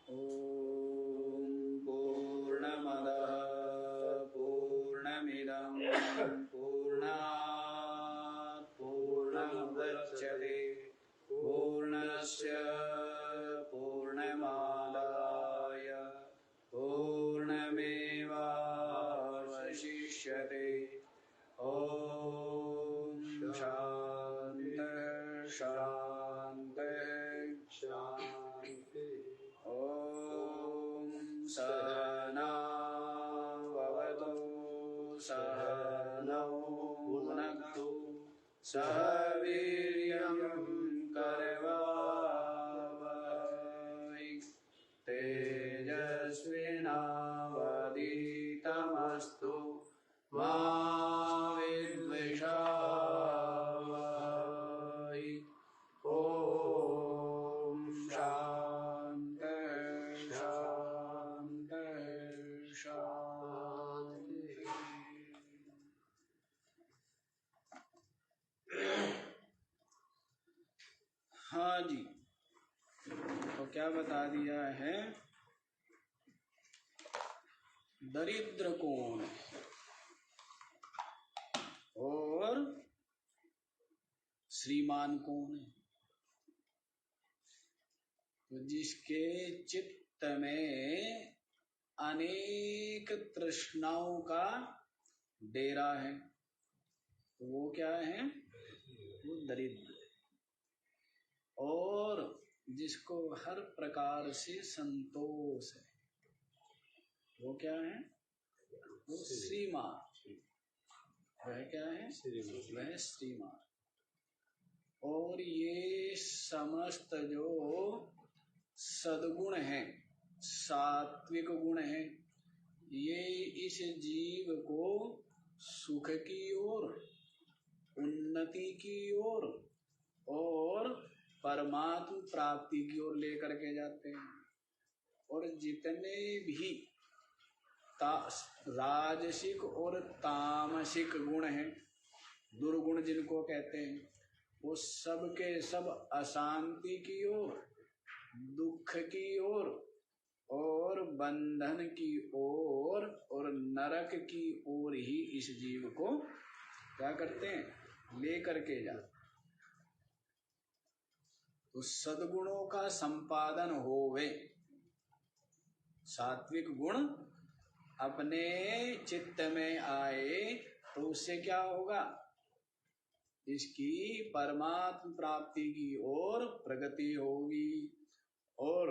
ॐ पूर्णमदः पूर्णमिदं पूर्णात् पूर्णमुदच्यते पूर्णस्य पूर्णमादाय पूर्णमेवावशिष्यते। ॐ शान्तिः शान्तिः शान्तिः। ॐ सहना भवतु सहनौ भुनक्तु सह वीर्यं करवावहै तेजस्विनावधीतमस्तु मा विद्विषावहै। ॐ शान्तिः शान्तिः शान्तिः। हाँ जी, तो क्या बता दिया है? दरिद्र कौन है और श्रीमान कौन है? तो जिसके चित्त में अनेक तृष्णाओं का डेरा है, तो वो क्या है? वो दरिद्र। और जिसको हर प्रकार से संतोष है, वो क्या है? वो श्रीमान। वह क्या है? वह श्रीमान। और ये समस्त जो सद्गुण हैं, सात्विक गुण हैं, ये इस जीव को सुख की ओर, उन्नति की ओर और परमात्म प्राप्ति की ओर लेकर के जाते हैं। और जितने भी राजसिक और तामसिक गुण हैं, दुर्गुण जिनको कहते हैं, वो सब के सब अशांति की ओर, दुख की ओर और बंधन की ओर और नरक की ओर ही इस जीव को क्या करते हैं? लेकर के जाते। तो सद्गुणों का संपादन होवे, सात्विक गुण अपने चित्त में आए, तो उससे क्या होगा? इसकी परमात्म प्राप्ति की ओर प्रगति होगी। और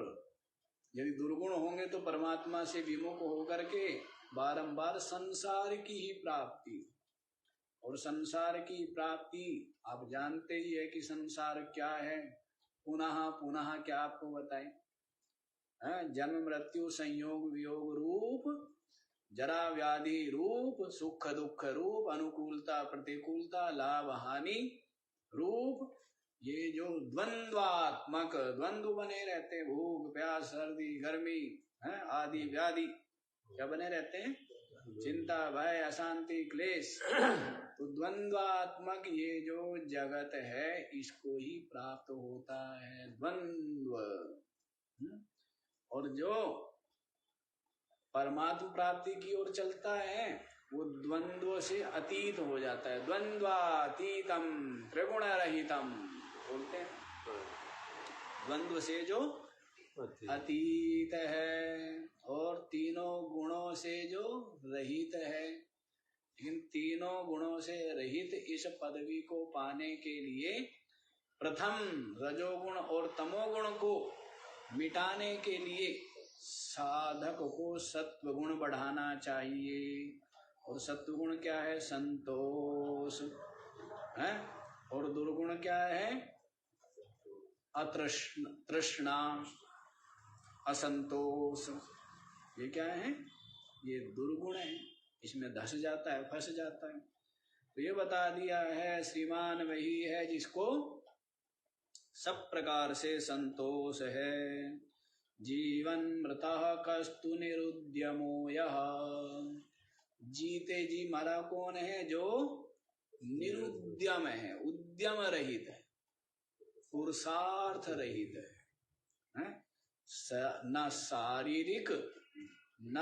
यदि दुर्गुण होंगे तो परमात्मा से विमुख होकर के बारंबार संसार की ही प्राप्ति। और संसार की प्राप्ति आप जानते ही है कि संसार क्या है। पुनः पुनः क्या आपको बताएं? जन्म मृत्यु संयोग वियोग रूप, जरा व्याधि रूप, सुख दुख रूप, अनुकूलता प्रतिकूलता, लाभ हानि रूप, ये जो द्वंद्वात्मक द्वंद्व बने रहते, भूख प्यास सर्दी गर्मी आदि व्याधि क्या बने रहते हैं? चिंता भय अशांति क्लेश। तो द्वंद्वात्मक ये जो जगत है, इसको ही प्राप्त होता है द्वंद्व। और जो परमात्म प्राप्ति की ओर चलता है, वो द्वंद्व से अतीत हो जाता है। द्वंद्वातीतम त्रिगुण रहितम बोलते हैं। द्वंद्व से जो अतीत है और तीनों गुणों से जो रहित है। इन तीनों गुणों से रहित इस पदवी को पाने के लिए प्रथम रजोगुण और तमोगुण को मिटाने के लिए साधक को सत्वगुण बढ़ाना चाहिए। और सत्वगुण क्या है? संतोष है। और दुर्गुण क्या है? तृष्णा असंतोष। ये क्या है? ये दुर्गुण है। इसमें धस जाता है, फंस जाता है। तो ये बता दिया है श्रीमान वही है जिसको सब प्रकार से संतोष है। जीवन मृतः कस्तु निरुद्यमो यः। जीते जी मरा कौन है? जो निरुद्यम है, उद्यम रहित है, पुरुषार्थ रहित है। न शारीरिक न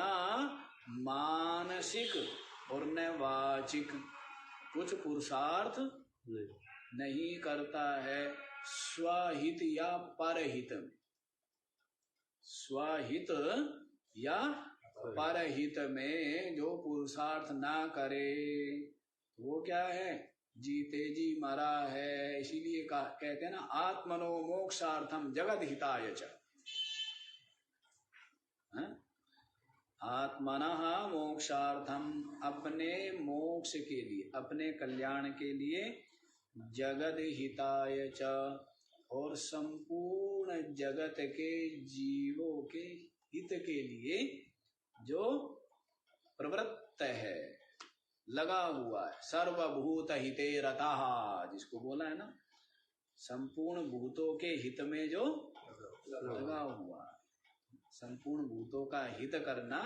मानसिक और न वाचिक कुछ पुरुषार्थ नहीं करता है स्वहित या परहित में। स्वहित या परहित में जो पुरुषार्थ ना करे वो क्या है? जीते जी मरा है। इसीलिए कहते हैं ना, आत्मनो मोक्षार्थम जगत हिताय च। आत्मनः मोक्षार्थम, अपने मोक्ष के लिए, अपने कल्याण के लिए, जगत हिताय च, और संपूर्ण जगत के जीवों के हित के लिए जो प्रवृत्त है, लगा हुआ है। सर्वभूत हिते रतः, जिसको बोला है ना, संपूर्ण भूतों के हित में जो लगा हुआ है। संपूर्ण भूतों का हित करना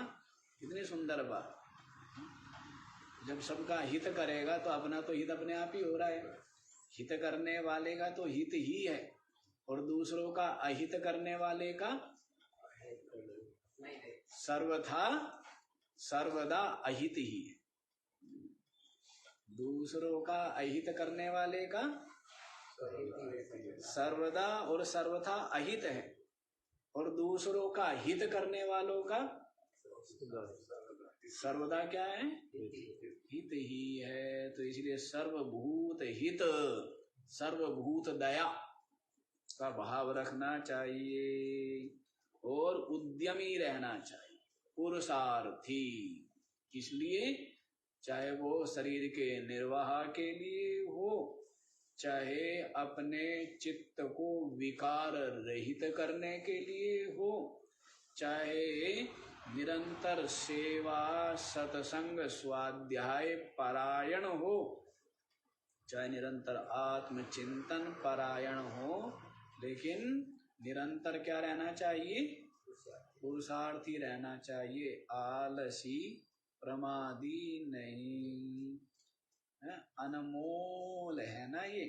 कितनी सुंदर बात। जब सबका हित करेगा तो अपना तो हित अपने आप ही हो रहा है। हित करने वाले का तो हित ही है, और दूसरों का अहित करने वाले का सर्वथा सर्वदा अहित ही है। दूसरों का अहित करने वाले का सर्वदा और सर्वथा अहित है, और दूसरों का हित करने वालों का सर्वदा क्या है? हित ही है। तो इसलिए सर्वभूत हित, सर्वभूत दया का भाव रखना चाहिए, और उद्यमी रहना चाहिए, पुरुषार्थी। इसलिए चाहे वो शरीर के निर्वाह के लिए हो, चाहे अपने चित्त को विकार रहित करने के लिए हो, चाहे निरंतर सेवा सत्संग स्वाध्याय परायण हो, चाहे निरंतर आत्मचिंतन परायण हो, लेकिन निरंतर क्या रहना चाहिए? पुरुषार्थी रहना चाहिए। आलसी प्रमादी नहीं है। अनमोल है ना ये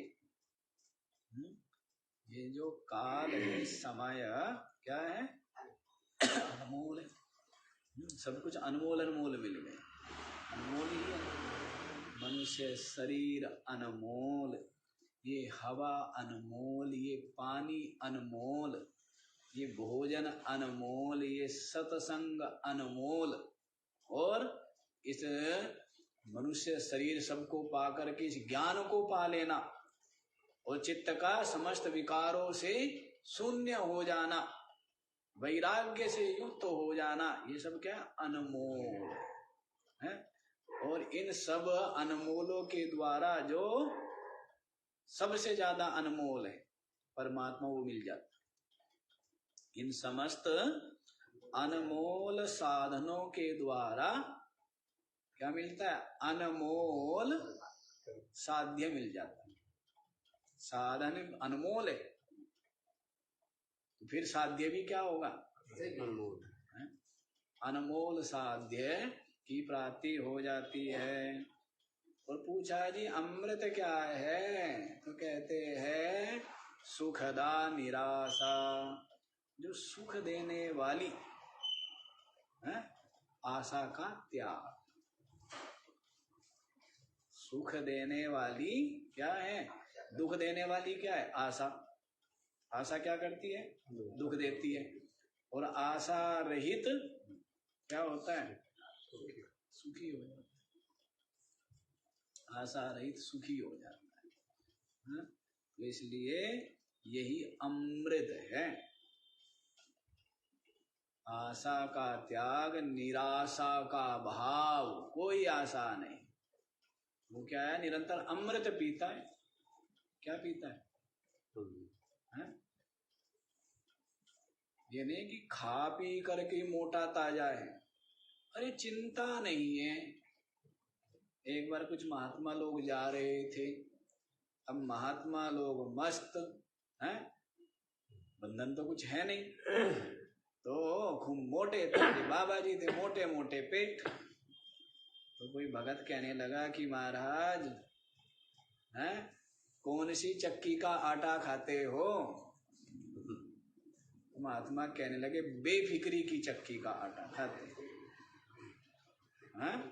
जो काल है, समय क्या है? अनमोल है। सब कुछ अनमोल अनमोल मिल गए, अनमोल ही है। मनुष्य शरीर अनमोल, ये हवा अनमोल, ये पानी अनमोल, ये भोजन अनमोल, ये सत्संग अनमोल, और इस मनुष्य शरीर सबको पाकर के इस ज्ञान को पा लेना, और चित्त का समस्त विकारों से शून्य हो जाना, वैराग्य से युक्त हो जाना, ये सब क्या? अनमोल है। और इन सब अनमोलों के द्वारा जो सबसे ज्यादा अनमोल है परमात्मा, वो मिल जाता। इन समस्त अनमोल साधनों के द्वारा क्या मिलता है? अनमोल साध्य मिल जाता है। साधन अनमोल है तो फिर साध्य भी क्या होगा? अनमोल साध्य की प्राप्ति हो जाती है। और पूछा जी अमृत क्या है? तो कहते हैं सुखदा निराशा, जो सुख देने वाली है, आशा का त्याग। सुख देने वाली क्या है? दुख देने वाली क्या है? आशा। आशा क्या करती है? दुख देती है। और आशा रहित क्या होता है? सुखी हो जाता है। आशा रहित सुखी हो जाता है। तो इसलिए यही अमृत है। आशा का त्याग, निराशा का भाव, कोई आशा नहीं। वो क्या है? निरंतर अमृत पीता है। क्या पीता है? ये नहीं कि खा पी करके मोटा ताजा है। अरे चिंता नहीं है। एक बार कुछ महात्मा लोग जा रहे थे। अब महात्मा लोग मस्त हैं, बंधन तो कुछ है नहीं, तो खूब मोटे थे। बाबा जी थे, मोटे मोटे पेट। तो कोई भगत कहने लगा कि महाराज कौन सी चक्की का आटा खाते हो? महात्मा कहने लगे बेफिक्री की चक्की का आटा खाते हैं। हाँ,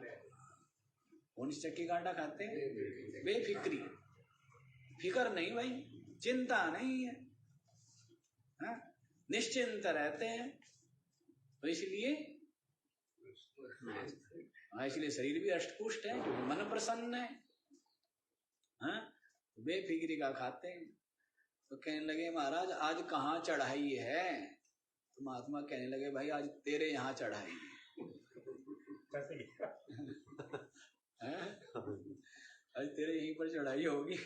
कौन सी चक्की का आटा खाते हैं? बेफिक्री, फिकर नहीं भाई, चिंता नहीं है, हाँ? निश्चिंत रहते हैं। तो इसलिए इसलिए शरीर भी अष्टपुष्ट है, मन प्रसन्न है, हाँ? बेफिक्री का खाते हैं। तो कहने लगे महाराज आज कहाँ चढ़ाई है? तो महात्मा कहने लगे भाई आज तेरे यहाँ चढ़ाई है, आज तेरे यहीं पर चढ़ाई होगी।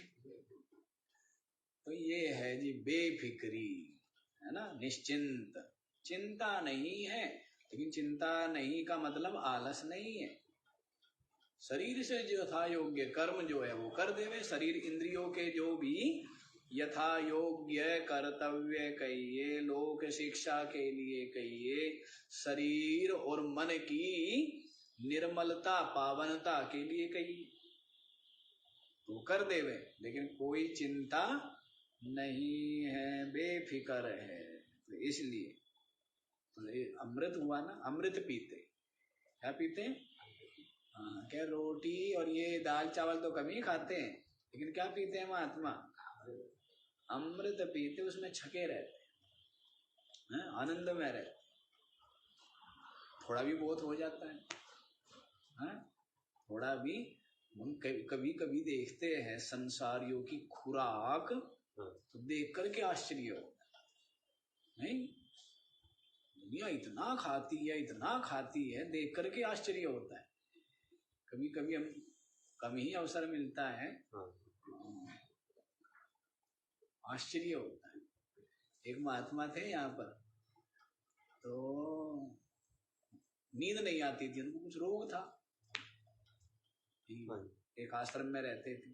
तो ये है जी बेफिक्री, है ना, निश्चिंत, चिंता नहीं है। लेकिन चिंता नहीं का मतलब आलस नहीं है। शरीर से जो यथा योग्य कर्म जो है वो कर देवे। शरीर इंद्रियों के जो भी यथा योग्य कर्तव्य कहिए, लोक शिक्षा के लिए कहिए, शरीर और मन की निर्मलता पावनता के लिए कहिए, तो कर देवे। लेकिन कोई चिंता नहीं है, बेफिक्र है। तो इसलिए तो ये अमृत हुआ ना, अमृत पीते। क्या पीते हैं? हाँ, क्या रोटी और ये दाल चावल तो कभी खाते हैं, लेकिन क्या पीते हैं महात्मा? अमृत पीते, उसमें छके रहते हैं, आनंद में रहते। थोड़ा भी बहुत हो जाता है, हाँ? थोड़ा भी हम कभी कभी देखते हैं संसारियों की खुराक, तो देख करके आश्चर्य होता है। नहीं, दुनिया इतना खाती है, इतना खाती है, देख करके आश्चर्य होता है। कभी कभी हम कम ही अवसर मिलता है, आश्चर्य होता है। एक महात्मा थे यहाँ पर, तो नींद नहीं आती थी, उनको कुछ रोग था, एक आश्रम में रहते थे।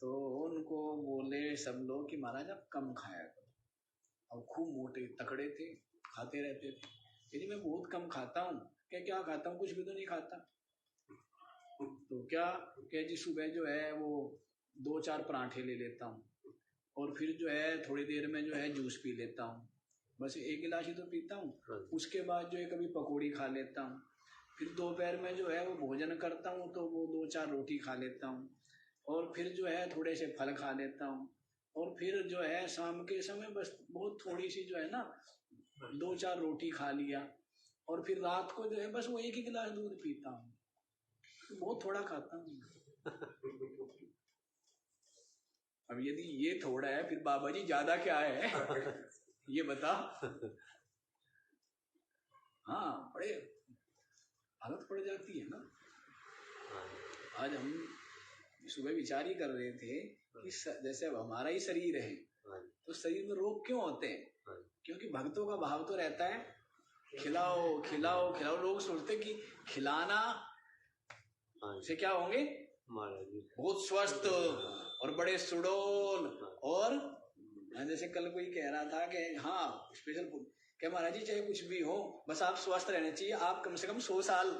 तो उनको बोले सब लोग कि महाराज आप कम खाया करो। और खूब मोटे तकड़े थे, खाते रहते थे। यदि मैं बहुत कम खाता हूँ। क्या खाता हूँ? कुछ भी तो नहीं खाता। तो क्या जी सुबह जो है वो 2-4 पराठे ले लेता हूँ, और फिर जो है थोड़ी देर में जो है जूस पी लेता हूँ, बस 1 गिलास ही तो पीता हूँ। उसके बाद जो है कभी पकौड़ी खा लेता हूँ। फिर दोपहर में जो है वो भोजन करता हूँ तो वो 2-4 रोटी खा लेता हूँ, और फिर जो है थोड़े से फल खा लेता हूँ, और फिर जो है शाम के समय बस बहुत थोड़ी सी जो है ना 2-4 रोटी खा लिया, और फिर रात को जो है बस वो 1 ही गिलास दूध पीता हूँ। तो बहुत थोड़ा खाता हूँ। अब यदि ये थोड़ा है, फिर बाबा जी ज्यादा क्या है? ये बता। हाँ, बड़े हालत पड़ जाती है ना। आज हम सुबह विचार ही कर रहे थे कि जैसे अब हमारा ही शरीर है, तो शरीर में रोग क्यों होते हैं? क्योंकि भक्तों का भाव तो रहता है खिलाओ खिलाओ खिलाओ। लोग सोचते कि खिलाना से क्या होंगे? बहुत स्वस्थ और बड़े सुडौल। और जैसे कल कोई कह रहा था कि हाँ स्पेशल फूड, क्या महाराज जी चाहे कुछ भी हो, बस आप स्वस्थ रहने चाहिए। आप कम से कम 100 साल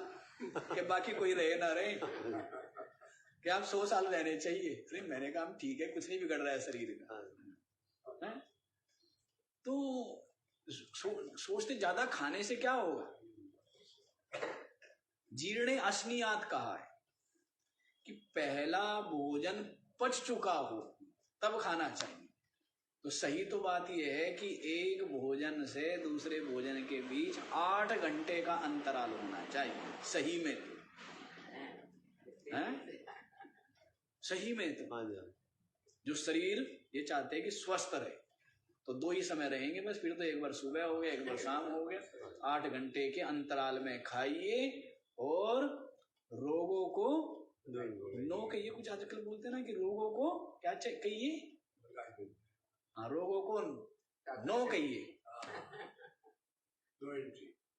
के, बाकी कोई रहे ना रहे, कि आप 100 साल रहने चाहिए। अरे मैंने कहा ठीक है, कुछ नहीं बिगड़ रहा है शरीर का। तो सोचते ज्यादा खाने से क्या होगा? जीर्णे अश्नीयात कहा है कि पहला भोजन पच चुका हो तब खाना चाहिए। तो सही तो बात यह है कि एक भोजन से दूसरे भोजन के बीच 8 घंटे का अंतराल होना चाहिए, सही में तो है, सही में तो जो शरीर ये चाहते हैं कि स्वस्थ रहे, तो 2 ही समय रहेंगे बस। फिर तो एक बार सुबह हो गया, एक बार शाम हो गया। 8 घंटे के अंतराल में खाइए, और रोगों को नो कहिए। कुछ आजकल बोलते हैं ना कि रोगों को क्या कहिए? हाँ, रोगों को नो कहिए।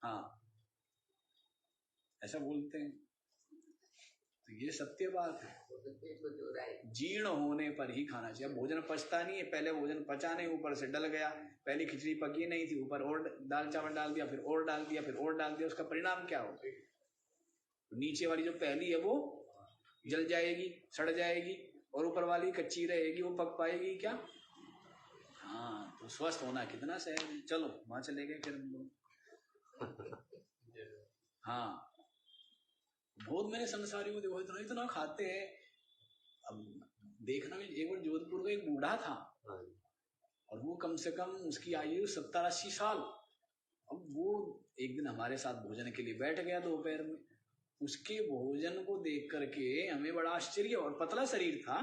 हाँ, ऐसा बोलते हैं। तो ये सत्य बात है। जीर्ण होने पर ही खाना चाहिए। भोजन पचता नहीं है, पहले भोजन पचा नहीं, ऊपर से डल गया। पहले खिचड़ी पकी नहीं थी, ऊपर और दाल चावल डाल दिया, फिर और डाल दिया, फिर और डाल दिया। उसका परिणाम क्या हो? नीचे वाली जो पहली है वो जल जाएगी, सड़ जाएगी, और ऊपर वाली कच्ची रहेगी, वो पक पाएगी क्या? हाँ, तो स्वस्थ होना कितना सहज है। चलो वहां चले गए फिर हम लोग। हाँ, बहुत मैंने संसारियों को देखो इतना इतना खाते हैं। अब देखना में एक बार जोधपुर का एक बूढ़ा था और वो कम से कम उसकी आयु 70-80 साल। अब वो एक दिन हमारे साथ भोजन के लिए बैठ गया दोपहर में। उसके भोजन को देख करके हमें बड़ा आश्चर्य, और पतला शरीर था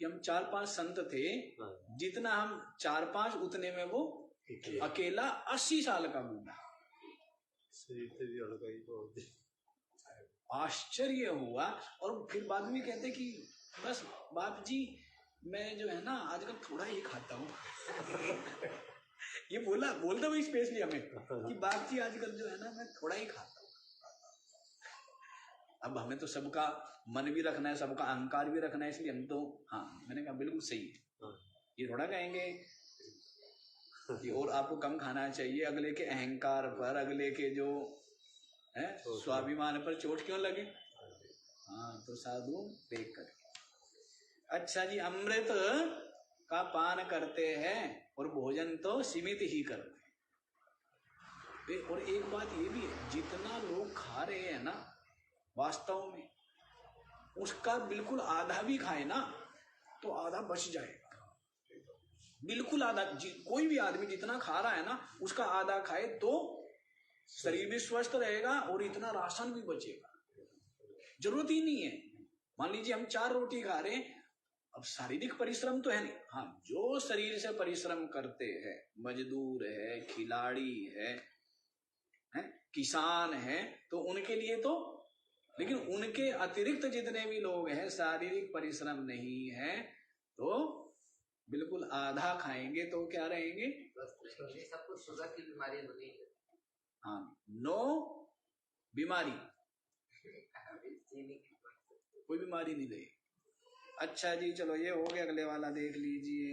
कि हम 4-5 संत थे, जितना हम 4-5 उतने में वो अकेला 80 साल का बूढ़ा। आश्चर्य हुआ। और फिर बाद में कहते कि बस बाप जी मैं जो है ना आजकल थोड़ा ही खाता हूँ। ये बोलता वही स्पेशली हमें कि बाप जी आजकल जो है ना मैं थोड़ा ही खाता हूँ। अब हमें तो सबका मन भी रखना है, सबका अहंकार भी रखना है, इसलिए हम तो हाँ मैंने कहा बिल्कुल सही है। ये थोड़ा कहेंगे कि और आपको कम खाना चाहिए, अगले के अहंकार पर, अगले के जो है स्वाभिमान पर चोट क्यों लगे। हाँ तो साधु देख कर। अच्छा जी, अमृत का पान करते हैं और भोजन तो सीमित ही करते हैं। और एक बात ये भी है, जितना लोग खा रहे हैं ना वास्तव में उसका बिल्कुल आधा भी खाए ना तो आधा बच जाएगा। बिल्कुल आधा, कोई भी आदमी जितना खा रहा है ना उसका आधा खाए तो शरीर भी स्वस्थ रहेगा और इतना राशन भी बचेगा। जरूरत ही नहीं है। मान लीजिए हम 4 रोटी खा रहे हैं, अब शारीरिक परिश्रम तो है नहीं। हाँ, जो शरीर से परिश्रम करते हैं, मजदूर है, खिलाड़ी है, किसान है, तो उनके लिए तो, लेकिन उनके अतिरिक्त जितने भी लोग हैं शारीरिक परिश्रम नहीं है तो बिल्कुल आधा खाएंगे तो क्या रहेंगे। सबको शुगर की बीमारी होती है। हाँ, नो बीमारी, कोई बीमारी नहीं रही। अच्छा जी चलो ये हो गया, अगले वाला देख लीजिए।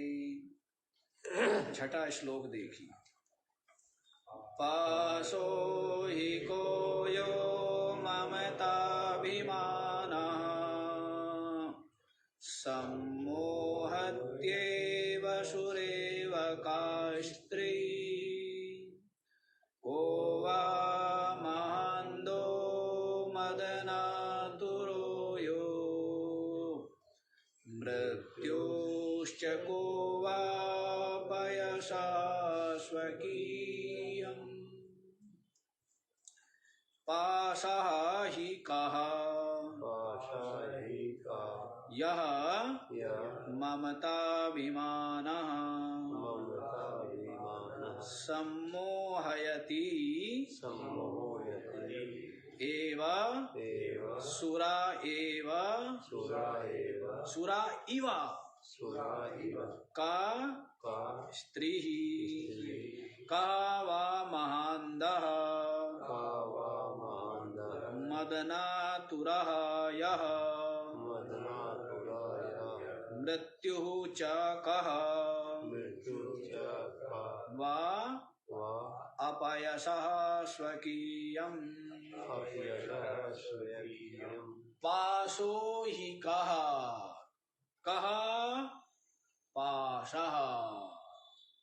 छठा श्लोक देखिए। पाशो हि को यो ममताभिमानः सम्मोहत्येव सुरेव कास्त्री को वा महान्दो मदनातुरो यो मृत्युश्च को वा पयसा स्वकीयम्। पाशः हि कः यः ममताभिमानः सम्मोहयति एव सुरा एव सुरा इव का स्त्रीः का वा महान्दः मदनातुरः यः मृत्युः च कः वा अपयसः स्वकीयम्। पाशो हि कः, कः पाशः।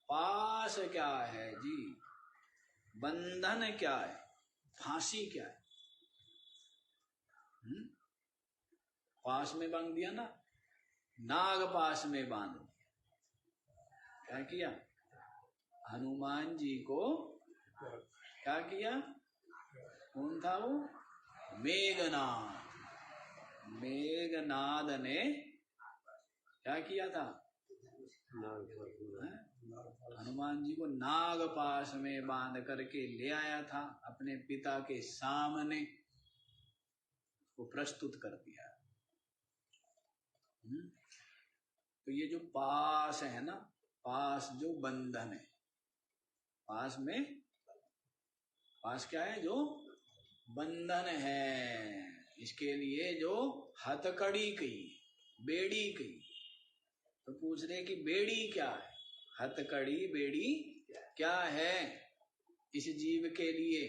पाश क्या है जी, बंधन क्या है, फांसी क्या है। पास में बांध दिया ना, नाग पास में बांध दिया। क्या किया हनुमान जी को, क्या किया, कौन था वो, मेघनाद। मेघनाद ने क्या किया था, हनुमान जी को नाग पास में बांध करके ले आया था, अपने पिता के सामने वो प्रस्तुत कर दिया। तो ये जो पास है ना, पास जो बंधन है, पास में, पास क्या है, जो बंधन है, इसके लिए जो हथकड़ी कही, बेड़ी कही। तो पूछ रहे कि बेड़ी क्या है, हथकड़ी बेड़ी क्या है इस जीव के लिए।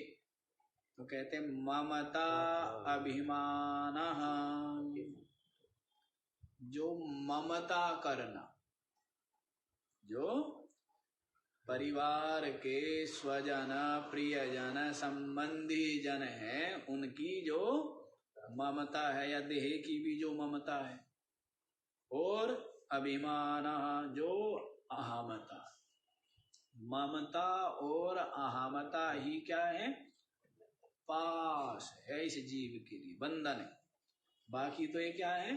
तो कहते ममता अभिमान, जो ममता करना, जो परिवार के स्वजन, प्रियजन, संबंधी जन हैं, उनकी जो ममता है या देह की भी जो ममता है, और अभिमान जो अहमता। ममता और अहमता ही क्या है? पास है इस जीव के लिए, बंधन है। बाकी तो ये क्या है?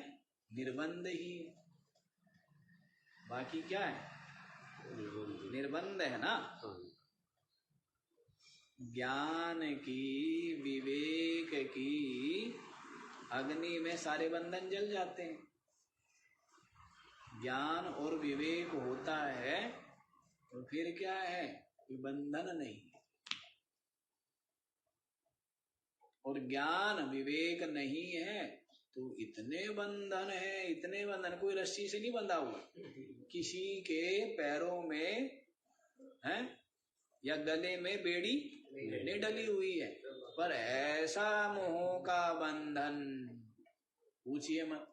निर्बंध ही है। बाकी क्या है? निर्बंध है ना। ज्ञान की, विवेक की अग्नि में सारे बंधन जल जाते हैं। ज्ञान और विवेक होता है तो फिर क्या है? कोई बंधन नहीं। और ज्ञान विवेक नहीं है तो इतने बंधन है, इतने बंधन। कोई रस्सी से नहीं बंधा हुआ, किसी के पैरों में है या गले में बेड़ी नहीं डली हुई है, पर ऐसा मोह का बंधन पूछिए मत।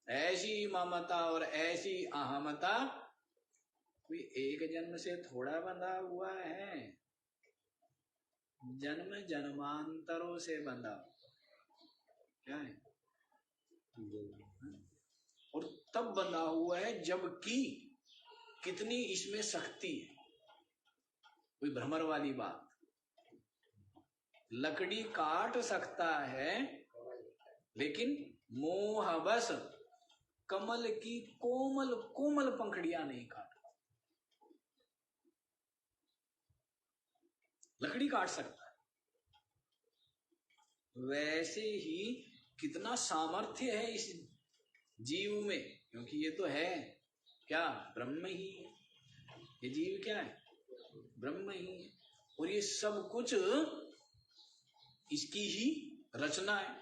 ऐसी ममता और ऐसी अहमता कोई एक जन्म से थोड़ा बंधा हुआ है, जन्म जन्मांतरों से बंधा क्या है? और तब बंधा हुआ है जबकि कितनी इसमें शक्ति है। कोई भ्रमर वाली बात। लकड़ी काट सकता है लेकिन मोहवश कमल की कोमल कोमल पंखड़ियां नहीं काट। लकड़ी काट सकता है, वैसे ही कितना सामर्थ्य है इस जीव में, क्योंकि ये तो है क्या? ब्रह्म ही है। ये जीव क्या है? ब्रह्म ही है। और ये सब कुछ इसकी ही रचना है।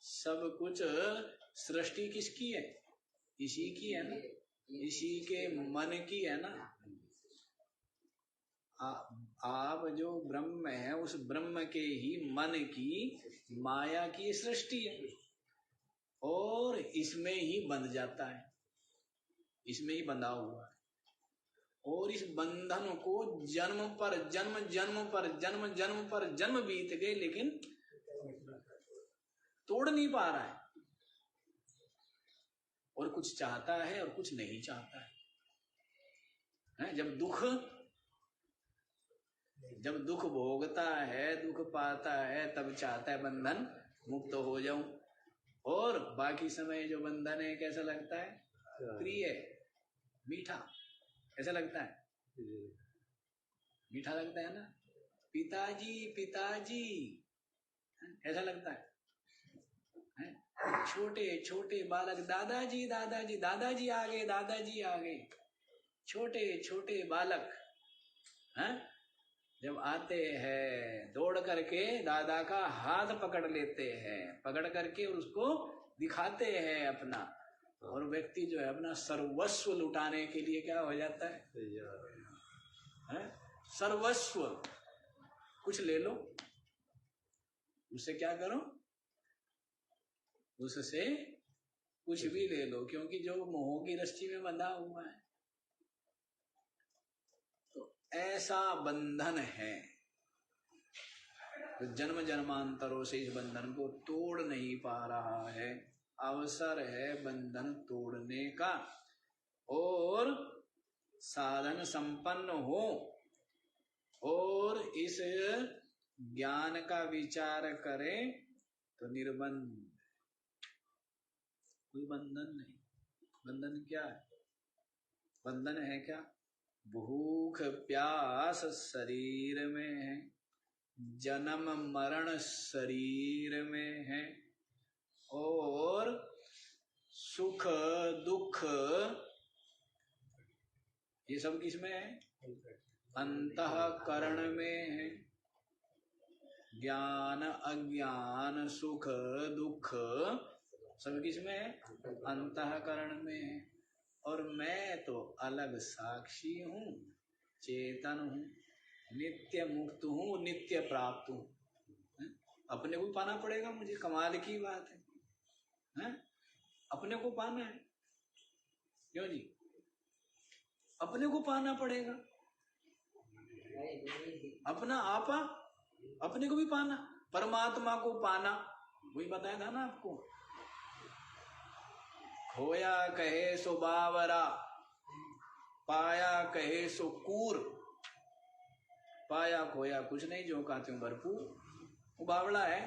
सब कुछ सृष्टि किसकी है? इसी की है ना, इसी के मन की है ना। आप जो ब्रह्म है, उस ब्रह्म के ही मन की, माया की सृष्टि है, और इसमें ही बंध जाता है, इसमें ही बंधा हुआ है। और इस बंधन को जन्म पर जन्म, जन्म पर जन्म, जन्म पर जन्म बीत गए, लेकिन तोड़ नहीं पा रहा है। और कुछ चाहता है और कुछ नहीं चाहता है। जब दुख भोगता है, दुख पाता है, तब चाहता है बंधन मुक्त हो जाऊं। और बाकी समय जो बंधन है कैसा लगता है? प्रिय, मीठा। कैसा लगता है? मीठा लगता है ना। पिताजी पिताजी ऐसा लगता है? छोटे छोटे बालक दादाजी दादाजी, दादाजी आ गए, दादाजी आ गए। छोटे छोटे बालक हैं, जब आते हैं दौड़ करके दादा का हाथ पकड़ लेते हैं, पकड़ करके और उसको दिखाते हैं अपना। और व्यक्ति जो है अपना सर्वस्व लुटाने के लिए क्या हो जाता है? सर्वस्व। कुछ ले लो, उससे क्या करो? उससे कुछ भी ले लो, क्योंकि जो मोह की रस्सी में बंधा हुआ है। तो ऐसा बंधन है, तो जन्म जन्मांतरों से इस बंधन को तोड़ नहीं पा रहा है। अवसर है बंधन तोड़ने का, और साधन संपन्न हो और इस ज्ञान का विचार करें तो निर्बंध, कोई बंधन नहीं। बंधन क्या है? बंधन है क्या? भूख प्यास शरीर में है, जन्म मरण शरीर में है, और सुख दुख ये सब किसमें है? अंतःकरण में है। ज्ञान अज्ञान सुख दुख सब किसमें है? अंतःकरण में है। और मैं तो अलग साक्षी हूँ, चेतन हूँ, नित्य मुक्त हूँ, नित्य प्राप्त हूँ। अपने को पाना पड़ेगा मुझे, कमाल की बात है? अपने को पाना है। क्यों जी? अपने को पाना पड़ेगा, अपना आपा अपने को भी पाना, परमात्मा को पाना। वही बताया था ना आपको, खोया कहे सो बावरा, पाया कहे सो कूर। पाया खोया कुछ नहीं, जो कहते हो भरपूर। वो बावड़ा है,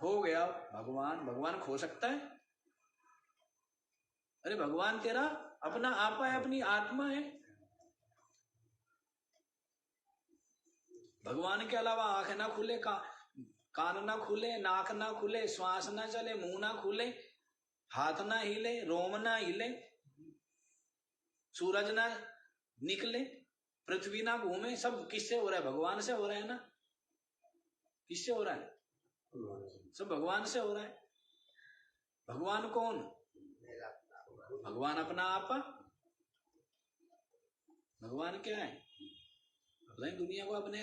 खो गया भगवान। भगवान खो सकता है? अरे भगवान तेरा अपना आपा है, अपनी आत्मा है। भगवान के अलावा आंख ना खुले, कान ना खुले, नाक ना खुले, श्वास ना चले, मुंह ना खुले, हाथ ना हिले, रोम ना हिले, सूरज ना निकले, पृथ्वी ना घूमे, सब किससे हो रहा है? भगवान से हो रहा है ना। किससे हो रहा है? सब भगवान से हो रहा है। भगवान कौन? भगवान अपना आपा। भगवान क्या है? पता नहीं दुनिया को, अपने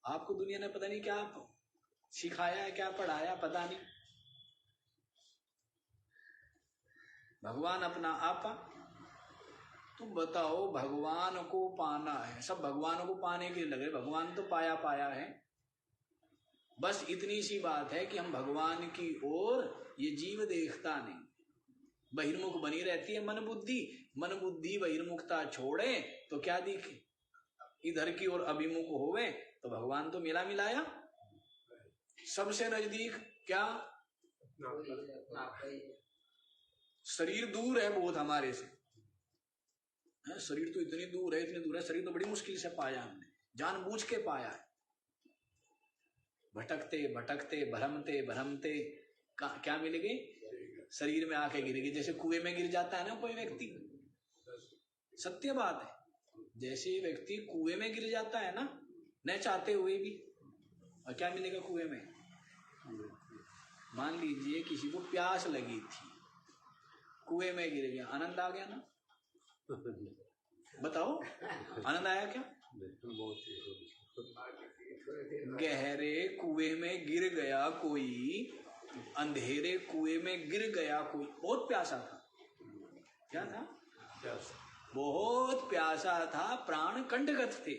आपको दुनिया ने पता नहीं क्या सिखाया है, क्या पढ़ाया, पता नहीं। भगवान अपना आपा। तुम बताओ, भगवान को पाना है, सब भगवान को पाने के लिए लगे। भगवान तो पाया पाया है। बस इतनी सी बात है कि हम भगवान की ओर ये जीव देखता नहीं, बहिर्मुख बनी रहती है मन बुद्धि। मन बुद्धि बहिर्मुखता छोड़े तो क्या दिखे? इधर की ओर अभिमुख होवे तो भगवान तो मिला मिलाया। सबसे नजदीक क्या? शरीर दूर है बहुत हमारे से। शरीर तो इतनी दूर है, इतनी दूर है। शरीर तो बड़ी मुश्किल से पाया हमने, जानबूझ के पाया है। भटकते भटकते भ्रमते भ्रमते क्या मिलेगी? शरीर में आके गिरेगी। जैसे कुएं में गिर जाता है ना कोई व्यक्ति, सत्य बात है, जैसे व्यक्ति कुएं में गिर जाता है ना, न चाहते हुए भी, और क्या मिलेगा कुएं में? मान लीजिए किसी को प्यास लगी थी, कुएं में गिर गया, आनंद आ गया ना? बताओ, आनंद आया क्या? गहरे कुएं में गिर गया कोई, अंधेरे कुएं में गिर गया कोई, बहुत प्यासा था। क्या था? बहुत प्यासा था, प्राण कंठगत थे,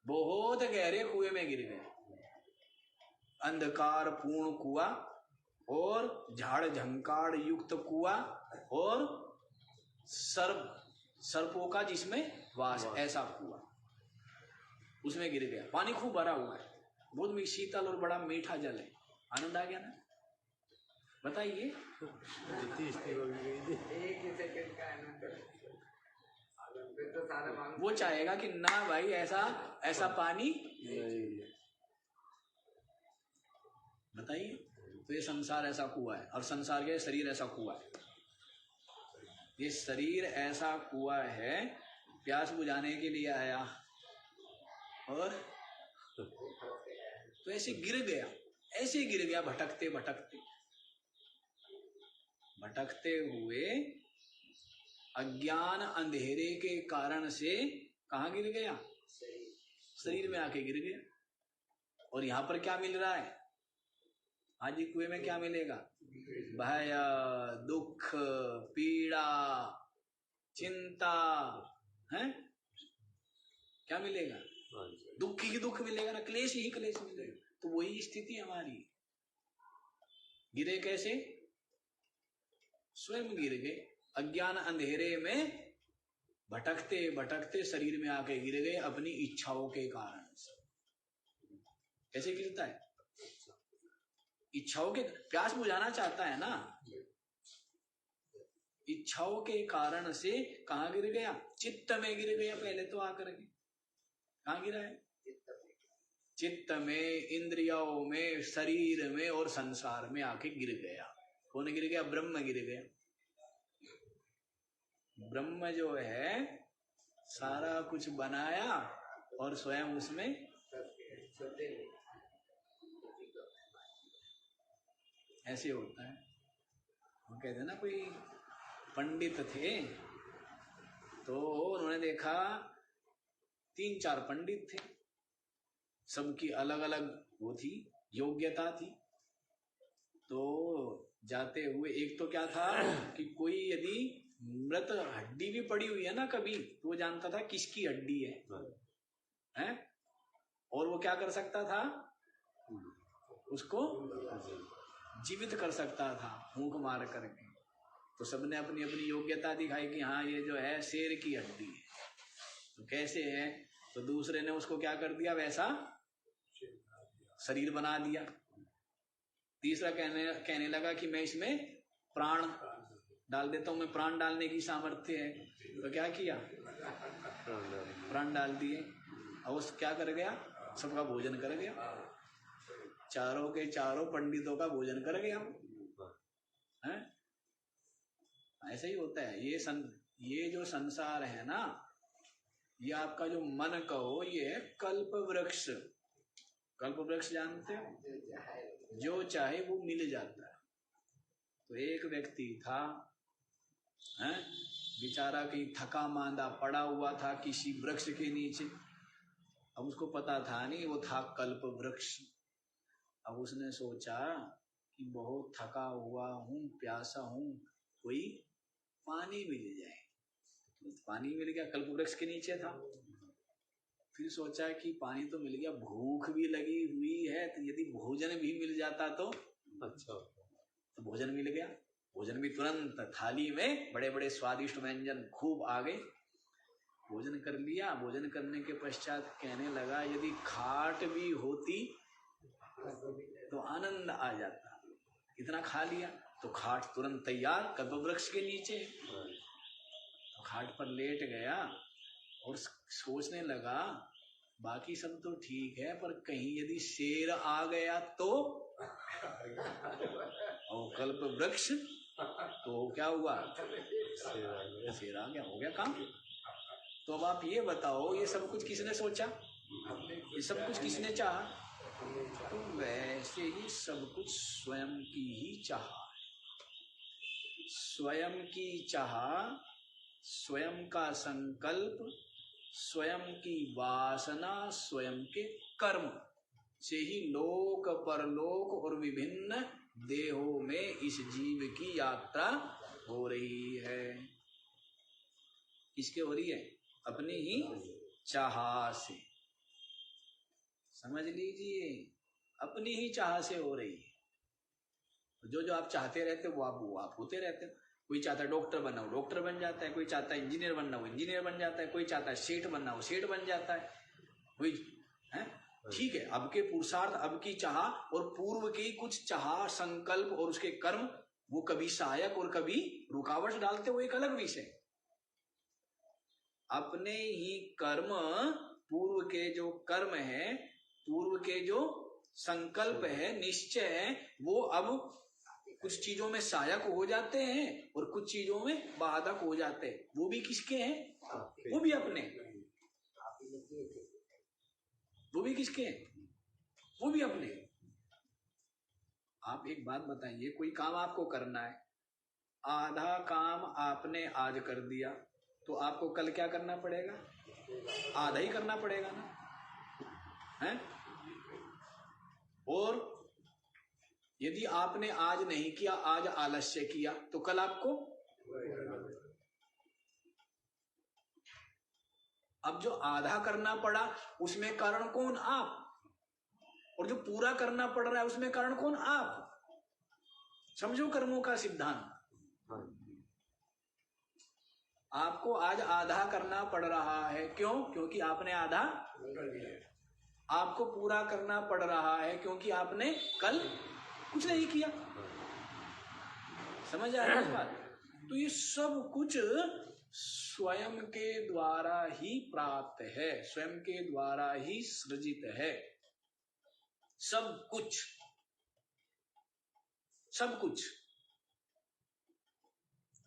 बहुत गहरे कुएं में गिर गया। अंधकार पूर्ण कुआं और झाड़ झंकार युक्त कुआं और सर्पों का जिसमें वास, ऐसा कुआं, उसमें गिर गया। पानी खूब भरा हुआ है, बहुत शीतल और बड़ा मीठा जल है। आनंद आ गया ना? बताइए। वो चाहेगा कि ना भाई ऐसा पानी। बताइए। तो ये संसार ऐसा कुआं है, और संसार के शरीर ऐसा कुआं है। ये शरीर ऐसा कुआं है, प्यास बुझाने के लिए आया और तो ऐसे गिर गया, ऐसे गिर गया, भटकते भटकते भटकते हुए अज्ञान अंधेरे के कारण से कहाँ गिर गया? शरीर में आके गिर गया। और यहाँ पर क्या मिल रहा है? आज ही कुएं में क्या मिलेगा? भय, दुख, पीड़ा, चिंता है। क्या मिलेगा? दुख ही दुख मिलेगा ना, क्लेश ही क्लेश मिलेगा। तो वही स्थिति हमारी। गिरे कैसे? स्वयं गिर गए, अज्ञान अंधेरे में भटकते भटकते शरीर में आके गिर गए अपनी इच्छाओं के कारण से। कैसे गिरता है? इच्छाओं के, प्यास बुझाना चाहता है ना, इच्छाओं के कारण से कहाँ गिर गया? चित्त में गिर गया पहले तो आकर के। कहाँ गिरा है? चित्त में, इंद्रियों में, शरीर में और संसार में आके गिर गया। कौन गिर गया? ब्रह्म गिर गया। ब्रह्म जो है सारा कुछ बनाया और स्वयं उसमें ऐसे होता है। वो कहते हैं ना, कोई पंडित थे तो उन्होंने देखा 3-4 पंडित थे, सबकी अलग अलग वो थी, योग्यता थी। तो जाते हुए एक तो क्या था कि कोई यदि व्रत हड्डी भी पड़ी हुई है ना कभी, तो वो जानता था किसकी हड्डी है, हैं? और वो क्या कर सकता था, उसको जीवित कर सकता था फूंक मार करके। तो सबने अपनी अपनी योग्यता दिखाई कि हाँ ये जो है शेर की हड्डी है। तो कैसे है, तो दूसरे ने उसको क्या कर दिया, वैसा शरीर बना दिया। तीसरा कहने लगा कि मैं इसमें प्राण डाल देता हूं, मैं प्राण डालने की सामर्थ्य है। तो क्या किया, प्राण डाल दिए, और उस क्या कर गया, सबका भोजन कर गया, चारों के चारों पंडितों का भोजन कर गया है। ऐसा ही होता है। ये जो संसार है ना, ये आपका जो मन कहो, ये है कल्प वृक्ष। कल्प वृक्ष जानते हो, जो चाहे वो मिल जाता है। तो एक व्यक्ति था, हैं, बेचारा कहीं थका मांदा पड़ा हुआ था किसी वृक्ष के नीचे। अब उसको पता था नहीं वो था कल्प वृक्ष। अब उसने सोचा कि बहुत थका हुआ हूँ, प्यासा हूँ, कोई पानी मिल जाए। तो पानी मिल गया, कल्प वृक्ष के नीचे था। फिर सोचा कि पानी तो मिल गया, भूख भी लगी हुई है, तो यदि भोजन भी मिल जाता तो अच्छा, तो भोजन मिल गया। भोजन भी तुरंत थाली में बड़े बड़े स्वादिष्ट व्यंजन खूब आ गए। भोजन कर लिया। भोजन करने के पश्चात कहने लगा यदि खाट भी होती तो आनंद आ जाता। इतना खा लिया तो खाट तुरंत तैयार, कल्प वृक्ष के नीचे। तो खाट पर लेट गया और सोचने लगा बाकी सब तो ठीक है, पर कहीं यदि शेर आ गया तो, और कल्प वृक्ष तो क्या हुआ, शेर आ गया, हो गया काम। तो अब आप ये बताओ, ये सब कुछ किसने सोचा, ये सब कुछ किसने चाहा? तो वैसे ही सब कुछ स्वयं की ही चाह, स्वयं की चाह, स्वयं का संकल्प, स्वयं की वासना, स्वयं के कर्म से ही लोक परलोक और विभिन्न देहों में इस जीव की यात्रा हो रही है। किसके हो रही है? अपनी ही चाह से। समझ लीजिए, अपनी ही चाह से हो रही है। जो जो आप चाहते रहते हो वो आप होते रहते हो। कोई चाहता है डॉक्टर बनना हो, डॉक्टर बन जाता है। कोई चाहता है इंजीनियर बनना हो, इंजीनियर बन जाता है। कोई चाहता है सेठ बनना हो, सेठ बन जाता है। कोई है, ठीक है, अब के पुरुषार्थ, अब की चाह और पूर्व की कुछ चाह, संकल्प और उसके कर्म, वो कभी सहायक और कभी रुकावट डालते हुए एक अलग विषय। अपने ही कर्म, पूर्व के जो कर्म है, पूर्व के जो संकल्प है, निश्चय है, वो अब कुछ चीजों में सहायक हो जाते हैं और कुछ चीजों में बाधक हो जाते हैं। वो भी किसके हैं? वो भी अपने। वो भी किसके हैं? वो भी अपने। आप एक बात बताइए, कोई काम आपको करना है, आधा काम आपने आज कर दिया, तो आपको कल क्या करना पड़ेगा? आधा ही करना पड़ेगा ना, है? और यदि आपने आज नहीं किया, आज आलस्य किया, तो कल आपको, अब जो आधा करना पड़ा उसमें कारण कौन? आप। और जो पूरा करना पड़ रहा है उसमें कारण कौन? आप। समझो कर्मों का सिद्धांत। आपको आज आधा करना पड़ रहा है, क्यों? क्योंकि आपने आधा। आपको पूरा करना पड़ रहा है क्योंकि आपने कल कुछ नहीं किया। समझ आ रहा है बात? तो ये सब कुछ स्वयं के द्वारा ही प्राप्त है, स्वयं के द्वारा ही सृजित है। सब कुछ, सब कुछ।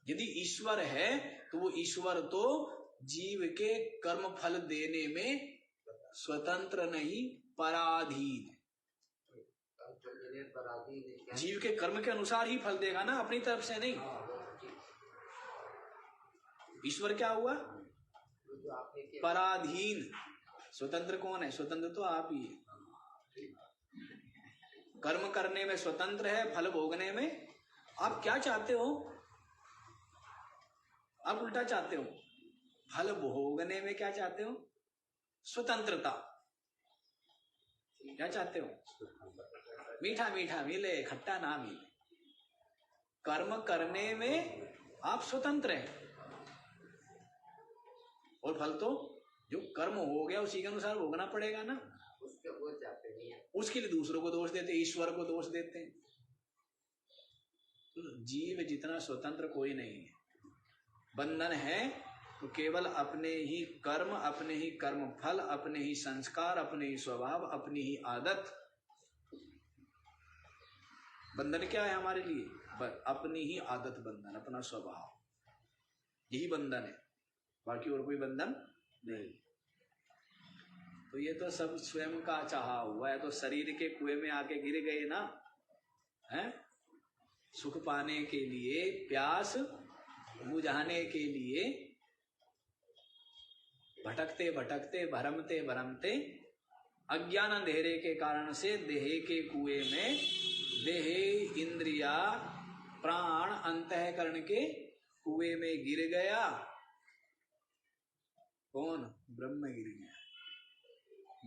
यदि ईश्वर है तो वो ईश्वर तो जीव के कर्म फल देने में स्वतंत्र नहीं, पराधीन। जीव के कर्म के अनुसार ही फल देगा ना, अपनी तरफ से नहीं। ईश्वर क्या हुआ? पराधीन। स्वतंत्र कौन है? स्वतंत्र तो आप ही है। कर्म करने में स्वतंत्र है, फल भोगने में। आप क्या चाहते हो? आप उल्टा चाहते हो। फल भोगने में क्या चाहते हो? स्वतंत्रता। क्या चाहते हो? मीठा मीठा मिले, खट्टा ना मिले। कर्म करने में आप स्वतंत्र हैं, और फल तो जो कर्म हो गया उसी के अनुसार भोगना पड़ेगा ना। उसके वो चाहते नहीं है, उसके लिए दूसरों को दोष देते, ईश्वर को दोष देते हैं। तो जीव जितना स्वतंत्र कोई नहीं है। बंधन है तो केवल अपने ही कर्म, अपने ही कर्म फल, अपने ही संस्कार, अपने ही स्वभाव, अपनी ही आदत। बंधन क्या है हमारे लिए? अपनी ही आदत बंधन, अपना स्वभाव, यही बंधन है, बाकी और कोई बंधन नहीं। तो ये तो सब स्वयं का चाहा हुआ है। तो शरीर के कुएं में आके गिर गए ना, हैं? सुख पाने के लिए, प्यास बुझाने के लिए भटकते भटकते, भरमते भरमते, अज्ञान अंधेरे के कारण से देह के कुएं में, देह इंद्रिया प्राण अंतःकरण के कुएं में गिर गया। कौन? ब्रह्म गिर गया।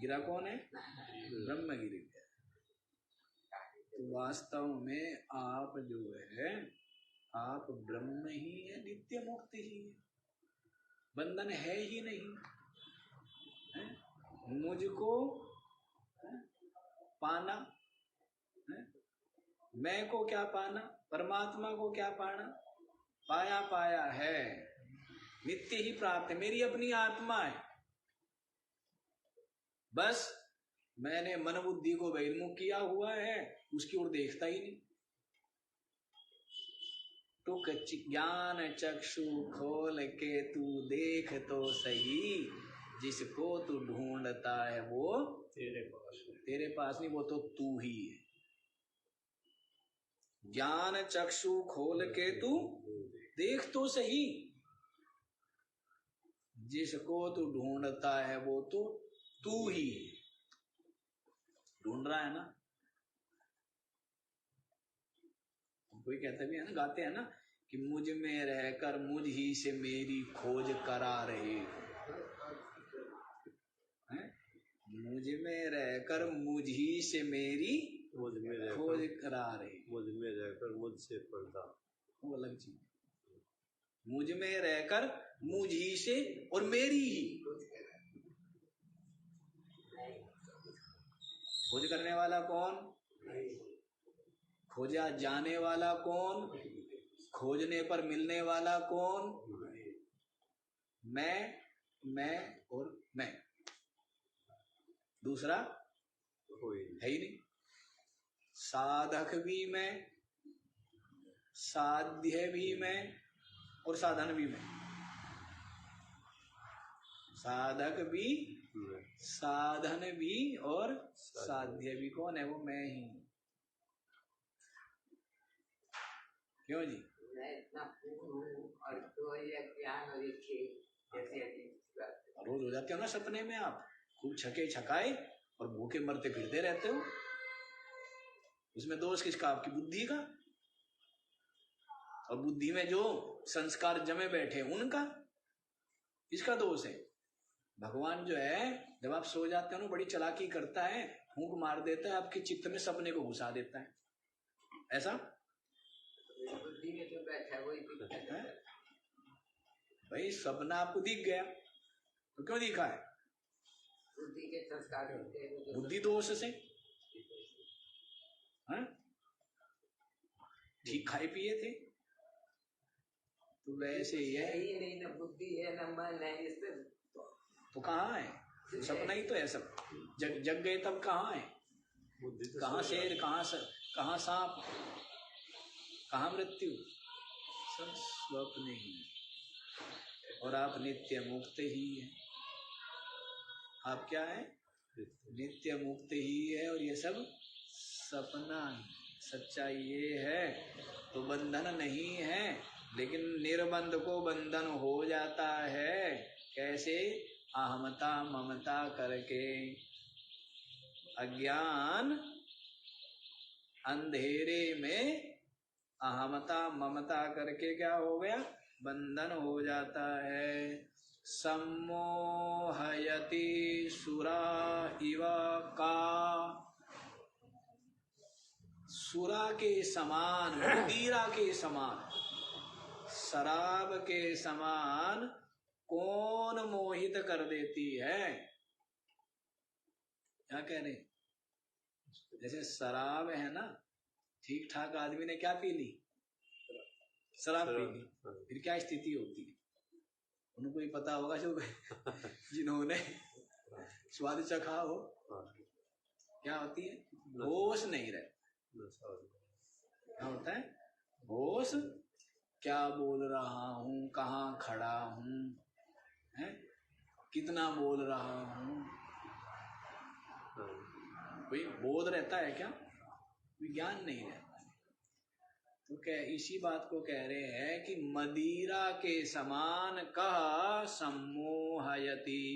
गिरा कौन है? ब्रह्म गिर गया। तो वास्तव में आप जो है, आप ब्रह्म ही है, नित्य मुक्त ही है, बंधन है ही नहीं है? मुझको पाना है? मैं को क्या पाना? परमात्मा को क्या पाना? पाया पाया है, नित्य ही प्राप्त है, मेरी अपनी आत्मा है। बस मैंने मन बुद्धि को बहिर्मुख किया हुआ है, उसकी ओर देखता ही नहीं। तो ज्ञान चक्षु खोल के तू देख तो सही, जिसको तू ढूंढता है वो तेरे पास नहीं, वो तो तू ही है। ज्ञान चक्षु खोल के तू देख तो सही, जिसको तू ढूंढता है वो तो तू ही है। ढूंढ रहा है ना। कोई कहता भी है ना, गाते हैं ना कि मुझ में रहकर मुझ ही से मेरी खोज करा रहे हैं? मुझ में रहकर मुझ ही से मेरी खोज करा रहे, मुझ में रहकर मुझसे पर्दा, वो अलग चीज। मुझ में रहकर मुझ ही से और मेरी ही खोज करने वाला कौन? खोजा जाने वाला कौन? खोजने पर मिलने वाला कौन? मैं और मैं, दूसरा कोई है ही नहीं। साधक भी मैं, साध्य भी मैं, और साधन भी मैं। साधक भी, साधन भी और साध्य भी। कौन है वो? मैं ही। क्यों जी? मैं इतना पूर्ण हूँ और तो ये ज्ञान और ये खेल ऐसी बात। रोज हो जाते हो ना सपने में आप, खूब छके छकाए और भूखे मरते फिरते रहते हो। उसमें दोष किसका? आपकी बुद्धि का। और बुद्धि में जो संस्कार जमे बैठे उनका, इसका दोष है। भगवान जो है, जब आप सो जाते हो ना, बड़ी चालाकी करता है, फूंक मार देता है, आपके चित्त में सपने को घुसा देता है। ऐसा बुद्धि में जो बैठा है वही दिखता है। भाई सपना आपको दिख गया तो क्यों दिखा है? बुद्धि के संस्कार होते हैं, बुद्धि दोष से। ठीक खाए पिए थे तो वैसे ही है ही नहीं, ना बुद्धि है ना मन है, इससे तो कहाँ है? सपना ही तो है सब। जग गए तब कहाँ है? कहाँ शेर, कहाँ सांप, कहाँ मृत्यु? सब स्वप्न ही। और आप नित्य मुक्त ही है। आप क्या है? नित्य मुक्त ही है। और ये सब सपना है। सच्चाई ये है तो बंधन नहीं है, लेकिन निर्बंध को बंधन हो जाता है। कैसे? अहमता ममता करके। अज्ञान अंधेरे में अहमता ममता करके क्या हो गया? बंधन हो जाता है। सम्मोहयति सुरा इव का, सुरा के समान, मदिरा के समान, शराब के समान कौन मोहित कर देती है। क्या कह रहे, जैसे शराब है ना, ठीक ठाक आदमी ने क्या पी ली, शराब पी ली, फिर क्या स्थिति होती है, उनको ही पता होगा जो जिन्होंने स्वाद चखा हो, क्या होती है, होश नहीं रहता। क्या होता है, होश, क्या बोल रहा हूँ, कहाँ खड़ा हूँ, कितना बोल रहा हूँ, कोई बोध रहता है क्या, विज्ञान नहीं रहता। तो इसी बात को कह रहे हैं कि मदिरा के समान कह सम्मोहयति,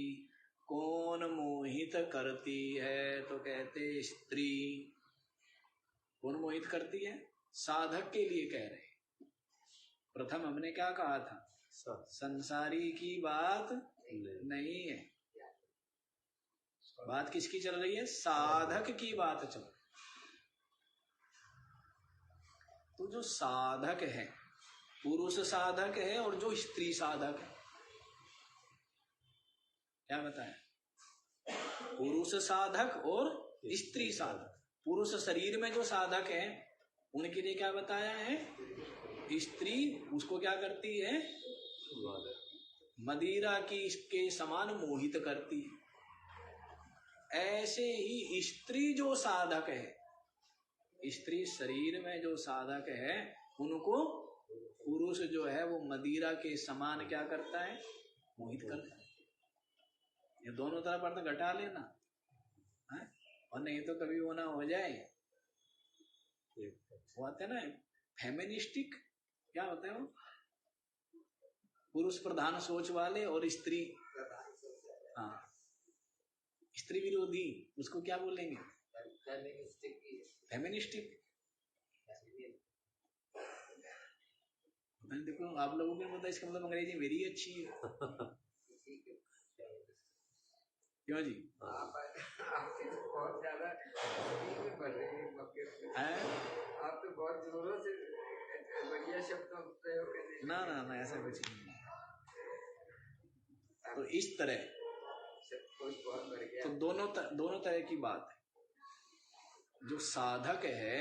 कौन मोहित करती है। तो कहते स्त्री कौन मोहित करती है, साधक के लिए कह रहे हैं। प्रथम हमने क्या कहा था, संसारी की बात नहीं है, बात किसकी चल रही है, साधक की बात चल रही है। तो जो साधक है, पुरुष साधक है और जो स्त्री साधक है, क्या बताया, पुरुष साधक और स्त्री साधक। पुरुष शरीर में जो साधक है उनके लिए क्या बताया है, स्त्री उसको क्या करती है, मदिरा की इसके समान मोहित करती है। ऐसे ही स्त्री जो साधक है, स्त्री शरीर में जो साधक है, उनको पुरुष जो है वो मदिरा के समान क्या करता है, मोहित करता है। ये दोनों तरफ अर्थ घटा लेना है? और नहीं तो कभी वो ना हो जाए, वो आते ना फेमिनिस्टिक, क्या होता है वो, पुरुष प्रधान सोच वाले और स्त्री, हाँ स्त्री विरोधी, उसको क्या बोलेंगे, फेमिनिस्टिक। देखो आप लोगों को मतलब इसका मतलब अंग्रेजी मेरी अच्छी है क्यों जी, आपके तो बहुत ज्यादा आप तो बहुत जोरों से बढ़िया शब्दों प्रयोग कर रहे हैं। ना ना ना ऐसा कुछ नहीं। तो इस तरह तो दोनों तरह की बात है। जो साधक है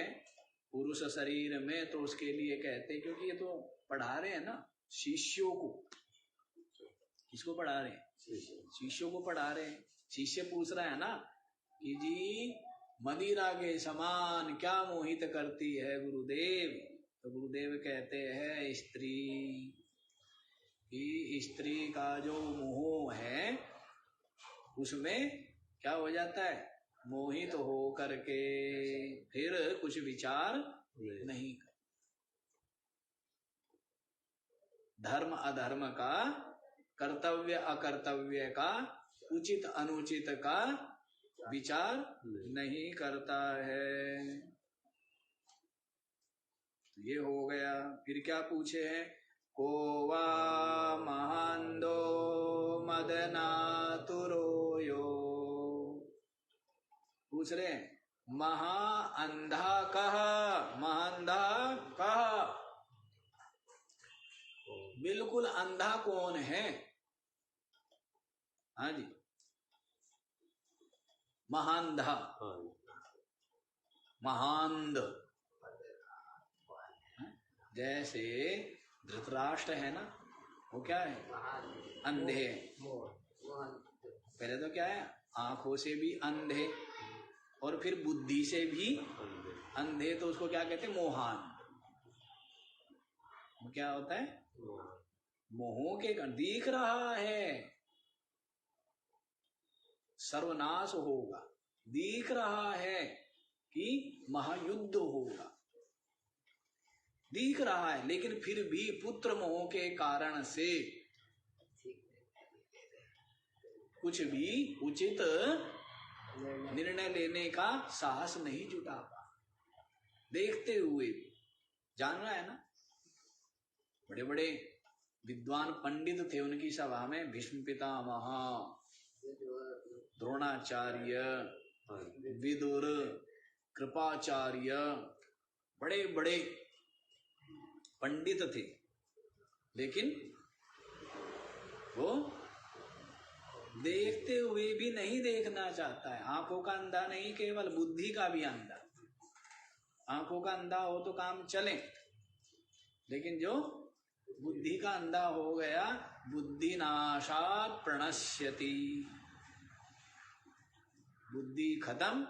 पुरुष शरीर में, तो उसके लिए कहते हैं, क्योंकि ये तो पढ़ा रहे हैं ना शिष्यों को। किसको पढ़ा रहे हैं, शिष्यों को पढ़ा रहे हैं। शिष्य पूछ रहा है ना कि जी मदिरा के समान क्या मोहित करती है गुरुदेव। तो गुरुदेव कहते हैं स्त्री, कि स्त्री का जो मोह है उसमें क्या हो जाता है, मोहित हो करके फिर कुछ विचार नहीं कर, धर्म अधर्म का, कर्तव्य अकर्तव्य का, उचित अनुचित का विचार नहीं करता है। ये हो गया। फिर क्या पूछे हैं, को वा महांदो मदनातुरो यो, पूछ रहे हैं महा अंधा कह, महांधा कह, बिल्कुल अंधा कौन है। हाँ जी, महांधा, महांध, जैसे धृतराष्ट्र है ना, वो क्या है, अंधे। पहले तो क्या है, आंखों से भी अंधे और फिर बुद्धि से भी अंधे, तो उसको क्या कहते हैं, मोहान। वो क्या होता है, मोहों के दिख रहा है सर्वनाश होगा, दिख रहा है कि महायुद्ध होगा, दिख रहा है, लेकिन फिर भी पुत्र मोह के कारण से कुछ भी उचित निर्णय लेने का साहस नहीं जुटा पा। देखते हुए जान रहा है ना, बड़े बड़े विद्वान पंडित थे उनकी सभा में भीष्म पितामह, द्रोणाचार्य, विदुर, कृपाचार्य, बड़े बड़े पंडित थे। लेकिन वो देखते हुए भी नहीं देखना चाहता है। आंखों का अंधा नहीं, केवल बुद्धि का भी अंधा। आंखों का अंधा हो तो काम चले, लेकिन जो बुद्धि का अंधा हो गया, बुद्धि नाशात् प्रणश्यति, बुद्धि खत्म,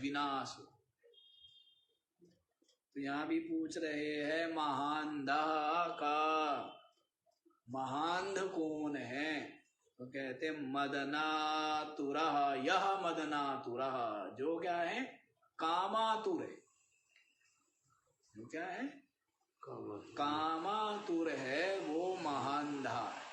विनाश। तो यहां भी पूछ रहे हैं महांधा का, महांध कौन है? तो कहते मदनातुरः, यह मदनातुरः, जो क्या है? कामातुर है। जो क्या है? कामातुर है, वो महांधा है।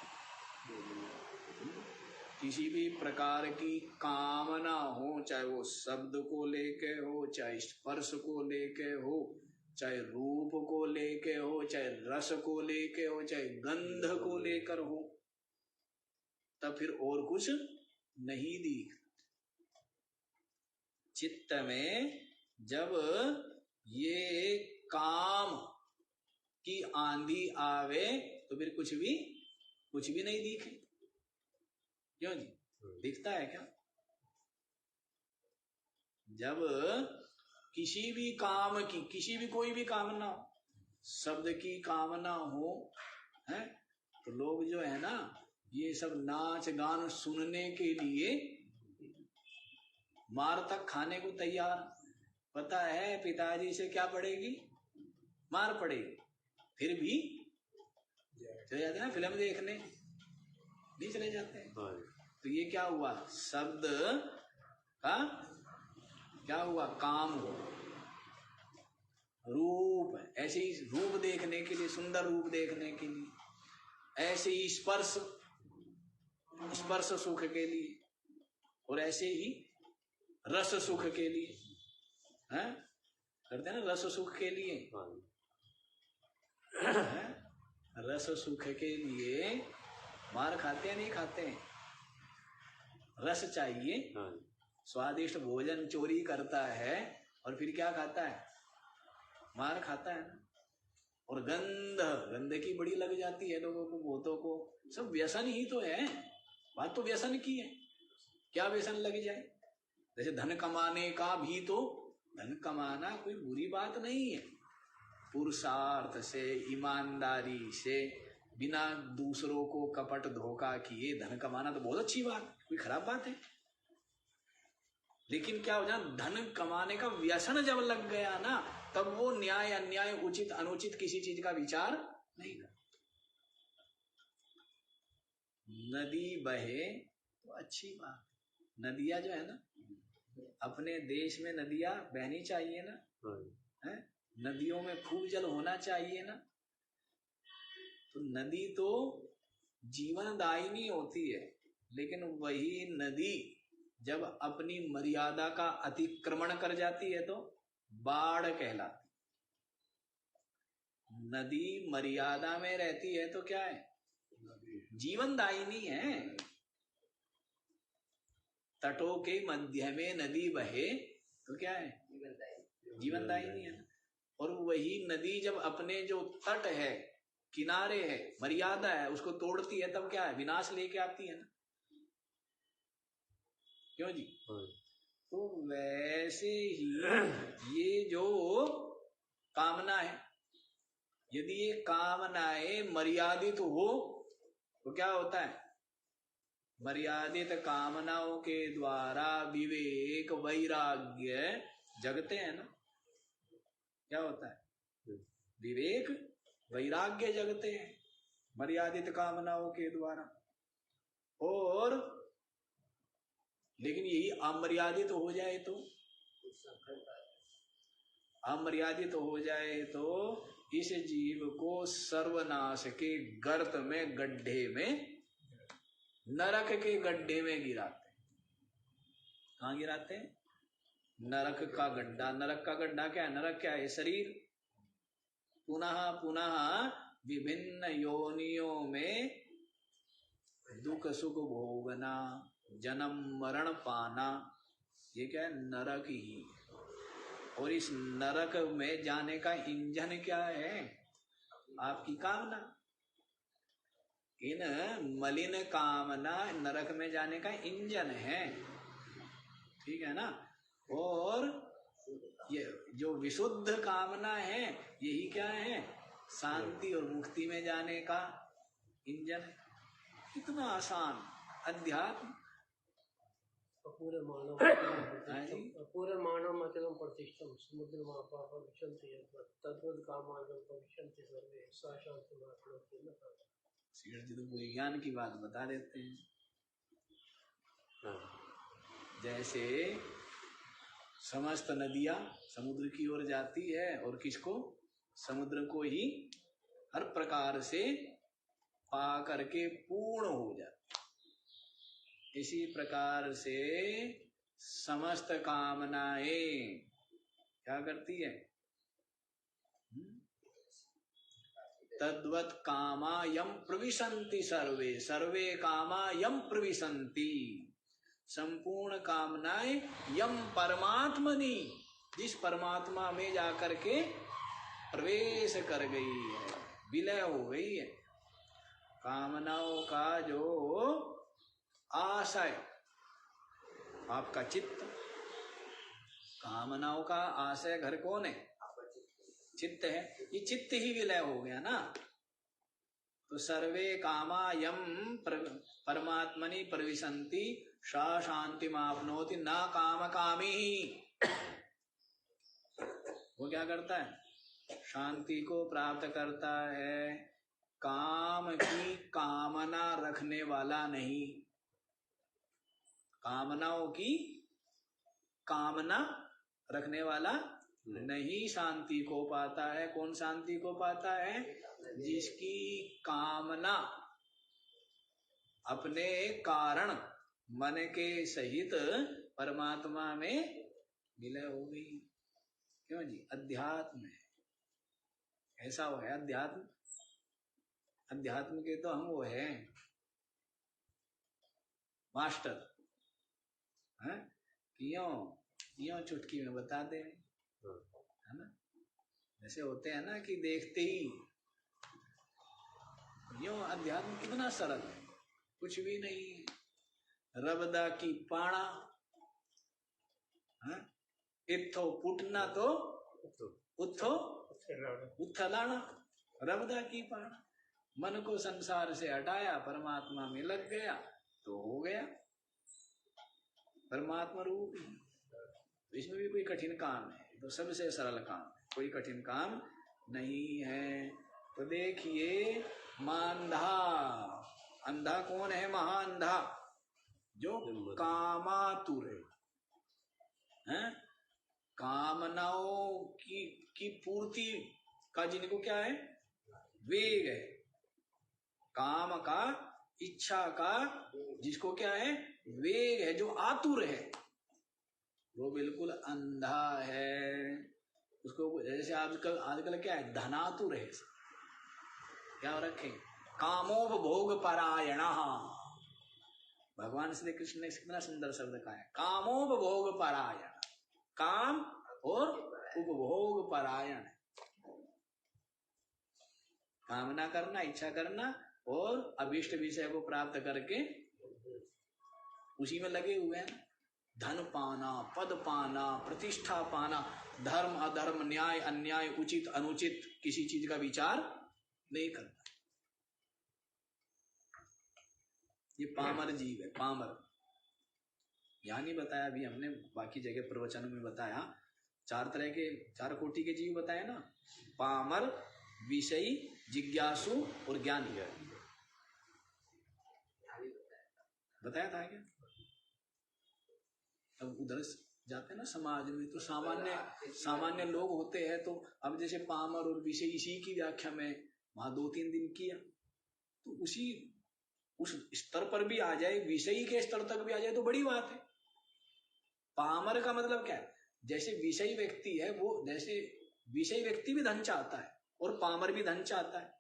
किसी भी प्रकार की कामना हो, चाहे वो शब्द को लेके हो, चाहे स्पर्श को लेके हो, चाहे रूप को लेके हो, चाहे रस को लेके हो, चाहे गंध को लेकर हो, तब फिर और कुछ नहीं दिखता। चित्त में जब ये काम की आंधी आवे तो फिर कुछ भी नहीं दिखे। क्यों जी? दिखता है क्या? जब किसी भी काम की, किसी भी कोई भी कामना हो, शब्द की कामना हो, है तो लोग जो है ना, ये सब नाच गान सुनने के लिए मार तक खाने को तैयार। पता है पिताजी से क्या पड़ेगी? मार पड़ेगी, फिर भी चले जाते हैं फिल्म देखने, नहीं चले जाते हैं। तो ये क्या हुआ? शब्द का क्या हुआ? काम हुआ। रूप, ऐसे ही रूप देखने के लिए, सुंदर रूप देखने के लिए, ऐसे ही स्पर्श सुख के लिए, और ऐसे ही रस सुख के लिए, हैं? करते हैं ना रस सुख के लिए, रस सुख के लिए मार खाते हैं, नहीं खाते हैं? रस चाहिए, स्वादिष्ट भोजन चोरी करता है और फिर क्या खाता है? मार खाता है ना। और गंदगी बड़ी लग जाती है लोगों को, बहुतों को। सब व्यसन ही तो है, बात तो व्यसन की है। क्या व्यसन लग जाए? जैसे धन कमाने का भी, तो धन कमाना कोई बुरी बात नहीं है। पुरुषार्थ से, ईमानदारी से, बिना दूसरों को कपट धोखा किए धन कमाना तो बहुत अच्छी बात, कोई खराब बात है। लेकिन क्या हो जाए, धन कमाने का व्यसन जब लग गया ना, तब वो न्याय अन्याय, उचित अनुचित किसी चीज का विचार नहीं करता। नदी बहे तो अच्छी बात। नदियां जो है ना, अपने देश में नदियां बहनी चाहिए ना, है? नदियों में खूब जल होना चाहिए ना। तो नदी तो जीवनदायिनी होती है, लेकिन वही नदी जब अपनी मर्यादा का अतिक्रमण कर जाती है तो बाढ़ कहलाती। नदी मर्यादा में रहती है तो क्या है? जीवनदायिनी है। तटों के मध्य में नदी बहे तो क्या है? जीवनदायिनी है। और वही नदी जब अपने जो तट है, किनारे है, मर्यादा है, उसको तोड़ती है तब क्या है? विनाश लेके आती है ना। क्यों जी? तो वैसे ही ये जो कामना है, यदि ये कामनाएं मर्यादित हो तो क्या होता है? मर्यादित कामनाओं के द्वारा विवेक वैराग्य जगते हैं ना। क्या होता है? विवेक वैराग्य जगते हैं मर्यादित कामनाओं के द्वारा। और लेकिन यही अमर्यादित हो जाए तो, अमर्यादित हो जाए तो इस जीव को सर्वनाश के गर्त में, गड्ढे में, नरक के गड्ढे में गिराते हैं। कहाँ गिराते हैं? नरक का गड्ढा। नरक का गड्ढा क्या है? नरक क्या है? शरीर। पुनः पुनः विभिन्न योनियों में दुख सुख भोगना, जन्म मरण पाना, ये क्या है? नरक ही। और इस नरक में जाने का इंजन क्या है? आपकी कामना। इन मलिन कामना नरक में जाने का इंजन है, ठीक है ना। और ये जो विशुद्ध कामना है, यही क्या है? शांति और मुक्ति में जाने का इंजन है। इतना आसान अध्यात्म। पूरे मानव मतलम प्रतिष्ठम समुद्र मापा विशंति तद्वद कामागम विशंति सर्वे सा शांति मात्रोति न पाता। श्री जी तो पूरे ज्ञान की बात बता देते हैं। जैसे समस्त नदियां समुद्र की ओर जाती है और किसको? समुद्र को ही हर प्रकार से पा करके पूर्ण हो जाती। इसी प्रकार से समस्त कामनाएं क्या करती है? तद्वत कामा यम प्रविशन्ति सर्वे, सर्वे कामा यम प्रविशन्ति। संपूर्ण कामनाएं यम परमात्मनि, जिस परमात्मा में जाकर के प्रवेश कर गई है, विलय हो गई है। कामनाओं का जो आशय आपका चित्त, कामनाओं का आशय घर कौन है? चित्त है। ये चित्त ही विलय हो गया ना। तो सर्वे कामा यम परमात्मनि प्रविशन्ति सा शांति मापनोति न काम कामी ही। वो क्या करता है? शांति को प्राप्त करता है, काम की कामना रखने वाला नहीं। कामनाओं की कामना रखने वाला नहीं शांति को पाता है। कौन शांति को पाता है? जिसकी कामना अपने कारण मन के सहित परमात्मा में विलय हो गई। क्यों जी? अध्यात्म है, ऐसा वो है अध्यात्म। अध्यात्म के तो हम वो है मास्टर, हैं? क्यों चुटकी में बता दे, है ना। जैसे होते हैं ना कि देखते ही यूं। अध्यात्म कितना सरल है, कुछ भी नहीं। रबदा की पाणा, इत्थो पुटना तो उत्थो उत्थलाना। रबदा की पाणा, मन को संसार से हटाया, परमात्मा में लग गया तो हो गया परमात्मा रूप। तो इसमें भी कोई कठिन काम है? तो सबसे सरल काम है, कोई कठिन काम नहीं है। तो देखिए मांधा, अंधा कौन है? महाअंधा, जो कामातुर है। कामनाओं की पूर्ति का जिनको क्या है? वेग है। काम का, इच्छा का जिसको क्या है? वेग है, जो आतुर है, वो बिल्कुल अंधा है। उसको जैसे आजकल क्या है? धनातुर है। क्या रखे? कामोपभोग परायणः। भगवान श्री कृष्ण ने कितना सुंदर शब्द कहा है, कामोपभोग परायण। काम और उपभोग परायण, कामना करना, इच्छा करना और अभीष्ट विषय को प्राप्त करके उसी में लगे हुए हैं। धन पाना, पद पाना, प्रतिष्ठा पाना, धर्म अधर्म, न्याय अन्याय, उचित अनुचित किसी चीज का विचार नहीं करना। ये पामर जीव है, पामर। यहाँ नहीं बताया अभी हमने, बाकी जगह प्रवचन में बताया। चार तरह के, चार कोटि के जीव बताए ना, पामर, विषयी, जिज्ञासु और ज्ञानी। बताया था क्या? अब उधर जाते हैं ना समाज में, तो सामान्य लोग होते हैं। तो अब जैसे पामर और विषय, इसी की व्याख्या में वहां 2-3 दिन किया, तो उस स्तर पर भी आ जाए, विषयी के स्तर तक भी आ जाए तो बड़ी बात है। पामर का मतलब क्या है? जैसे विषयी व्यक्ति है वो, जैसे विषयी व्यक्ति भी धन चाहता है और पामर भी धन चाहता है।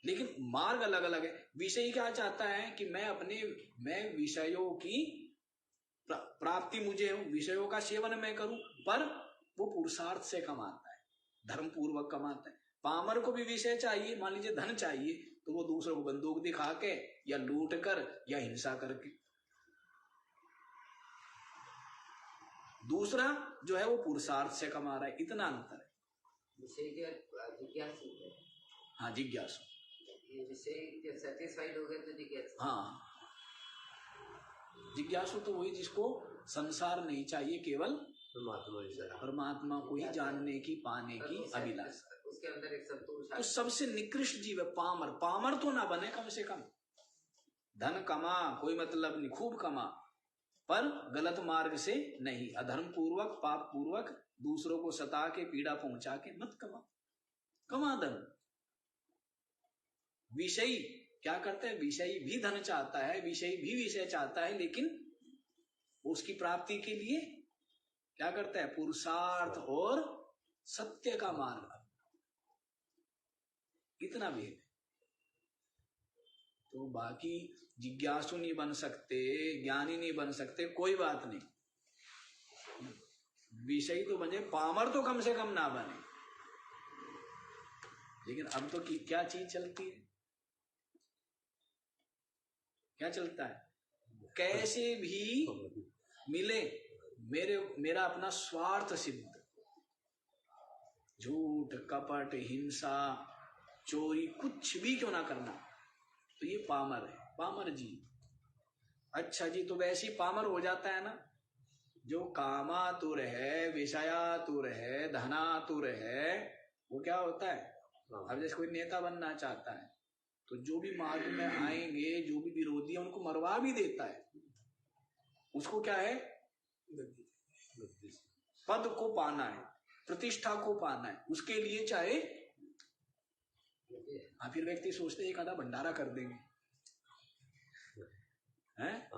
लेकिन मार्ग अलग अलग है। विषय क्या चाहता है कि मैं विषयों की प्राप्ति मुझे हो, विषयों का सेवन मैं करूं, पर वो पुरुषार्थ से कमाता है, धर्म पूर्वक कमाता है। पामर को भी विषय चाहिए, मान लीजिए धन चाहिए, तो वो दूसरों को बंदूक दिखा के या लूट कर या हिंसा करके। दूसरा जो है वो पुरुषार्थ से कमा रहा है, इतना अंतर है। विषय के जिज्ञासु है। हाँ, जिज्ञासु। ये विषय सेटिस्फाइड हो गए तो जिज्ञासु। हाँ, जिज्ञासु तो वही जिसको संसार नहीं चाहिए, केवल परमात्मा को ही जानने की, पाने की अभिलाषा, उसके अंदर एक संतोष। तो सबसे निकृष्ट जीव है पामर। पामर तो ना बने कम से कम, धन कमा कोई मतलब नहीं, खूब कमा, पर गलत मार्ग से नहीं, अधर्म पूर्वक पाप पूर्वक दूसरों को सता के पीड़ा पहुंचा के मत कमा धन। विषयी क्या करता है, विषयी भी धन चाहता है, विषयी भी विषय चाहता है, लेकिन उसकी प्राप्ति के लिए क्या करता है, पुरुषार्थ और सत्य का मार्ग, इतना भी है। तो बाकी जिज्ञासु नहीं बन सकते, ज्ञानी नहीं बन सकते, कोई बात नहीं, विषय तो बने, पामर तो कम से कम ना बने। लेकिन अब तो क्या चीज चलती है, क्या चलता है, कैसे भी मिले मेरा अपना स्वार्थ सिद्ध, झूठ कपट हिंसा चोरी कुछ भी क्यों ना करना, तो ये पामर है, पामर जी। अच्छा जी, तो वैसे ही पामर हो जाता है ना, जो कामातुर है, विषयातुर है, धनातुर है, वो क्या होता है, अब जैसे कोई नेता बनना चाहता है तो जो भी मार्ग में आएंगे, जो भी विरोधी है, उनको मरवा भी देता है। उसको क्या है, पद को पाना है, प्रतिष्ठा को पाना है, उसके लिए चाहे फिर व्यक्ति सोचते हैं एक आधा भंडारा कर देंगे, हैं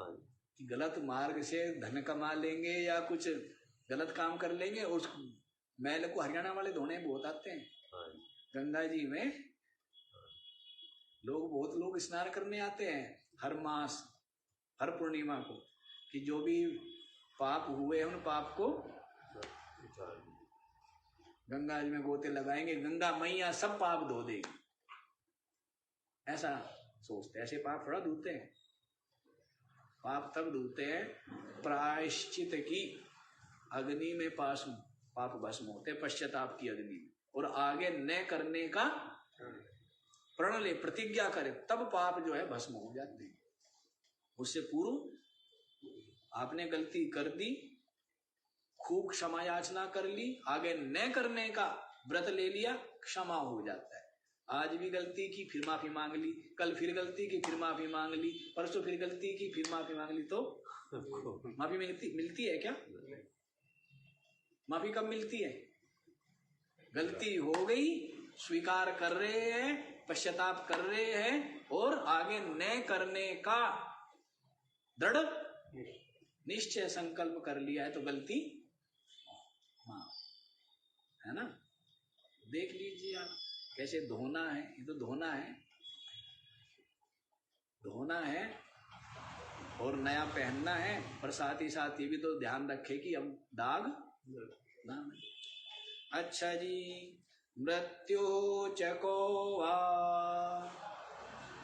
कि गलत मार्ग से धन कमा लेंगे या कुछ गलत काम कर लेंगे। और उस मैल को हरियाणा वाले धोने बहुत आते हैं, गंगा जी में बहुत लोग स्नान करने आते हैं हर मास, हर पूर्णिमा को, कि जो भी पाप हुए हैं उन पाप को गंगा जी में गोते लगाएंगे, गंगा मैया सब पाप धो देगी, ऐसा सोचते हैं। ऐसे पाप थोड़ा धोते हैं, पाप तब धोते हैं प्रायश्चित की अग्नि में पाप भस्म होते हैं, पश्चाताप की अग्नि में, और आगे न करने का प्रण ले, प्रतिज्ञा करे, तब पाप जो है भस्म हो जाते हैं। उससे पूर्व आपने गलती कर दी, खूब क्षमा याचना कर ली, आगे न करने का व्रत ले लिया, क्षमा हो जाता है। आज भी गलती की फिर माफी मांग ली, कल फिर गलती की फिर माफी मांग ली, परसों फिर गलती की फिर माफी मांग ली, तो माफी मिलती है क्या? माफी कब मिलती है? गलती हो गई, स्वीकार कर रहे हैं, पश्चाताप कर रहे हैं, और आगे न करने का दृढ़ निश्चय संकल्प कर लिया है, तो गलती है ना। देख लीजिए आप कैसे धोना है, ये तो धोना है और नया पहनना है, पर साथ ही साथ ये भी तो ध्यान रखे कि अब दाग ना। अच्छा जी, मृत्यु चको वा,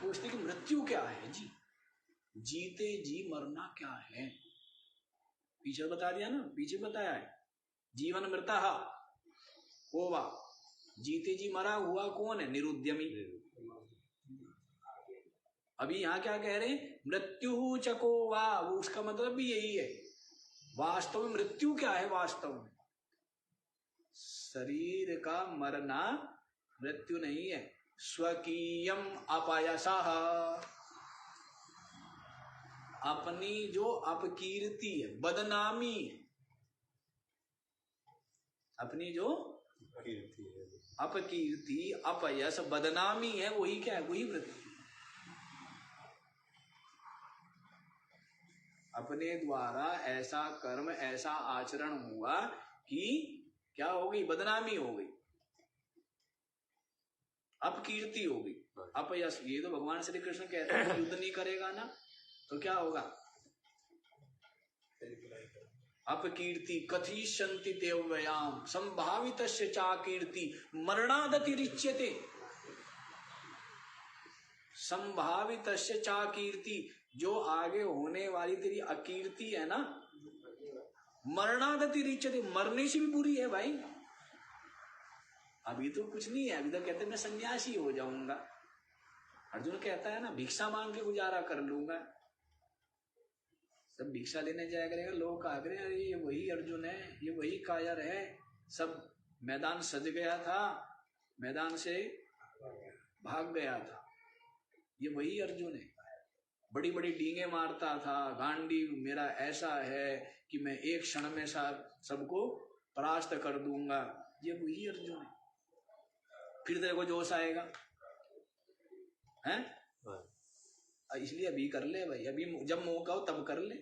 पूछते कि मृत्यु क्या है जी, जीते जी मरना क्या है। पीछे बता दिया ना, पीछे बताया है, जीवन मृता होवा, जीते जी मरा हुआ कौन है? निरुद्यमी। अभी यहाँ क्या कह रहे हैं? मृत्यु चको वा, वो उसका मतलब भी यही है। वास्तव में मृत्यु क्या है? वास्तव में शरीर का मरना मृत्यु नहीं है, स्वकीयम अपयसः, अपनी जो अपकीर्ति है, बदनामी है, अपनी जो अपकीर्ति अपयश बदनामी है, वही क्या है? वही मृत्यु। अपने द्वारा ऐसा कर्म ऐसा आचरण हुआ कि क्या हो गई? बदनामी हो गई। अपकीर्ति होगी, अपयश। ये तो भगवान श्री कृष्ण कहते हैं युद्ध नहीं करेगा ना तो क्या होगा? अपकीर्ति कथिष्यन्ति देवयाम संभावितस्य चाकीर्ति मरणादतिरिच्यते। संभावितस्य चाकीर्ति, जो आगे होने वाली तेरी अकीर्ति है ना, मरणादतिरिच्यते, मरने से भी बुरी है भाई। अभी तो कुछ नहीं है, अभी तो कहते मैं सन्यासी हो जाऊंगा। अर्जुन कहता है ना भिक्षा मांग के गुजारा कर लूंगा। सब भिक्षा लेने जाया करेगा, लोग कहा करें अरे ये वही अर्जुन है, ये वही कायर है। सब मैदान सज गया था, मैदान से भाग गया था, ये वही अर्जुन है। बड़ी बड़ी डींगे मारता था, गांडी मेरा ऐसा है कि मैं एक क्षण में सबको परास्त कर दूंगा, ये वही अर्जुन है। फिर तेरे को जोश आएगा हैं? इसलिए अभी कर ले भाई, अभी जब मौका हो तब कर ले,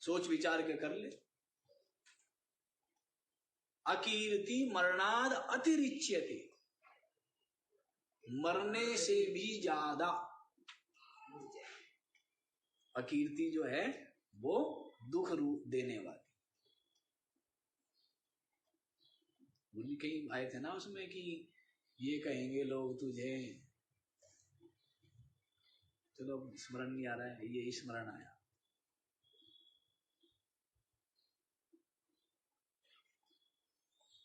सोच विचार के कर ले। अकीर्ति मरणाद अतिरिच्यते, मरने से भी ज्यादा अकीर्ति जो है वो दुख रूप देने वाली। वो भी कहीं आए थे ना उसमें कि ये कहेंगे लोग तुझे, चलो स्मरण नहीं आ रहा है, ये स्मरण आया।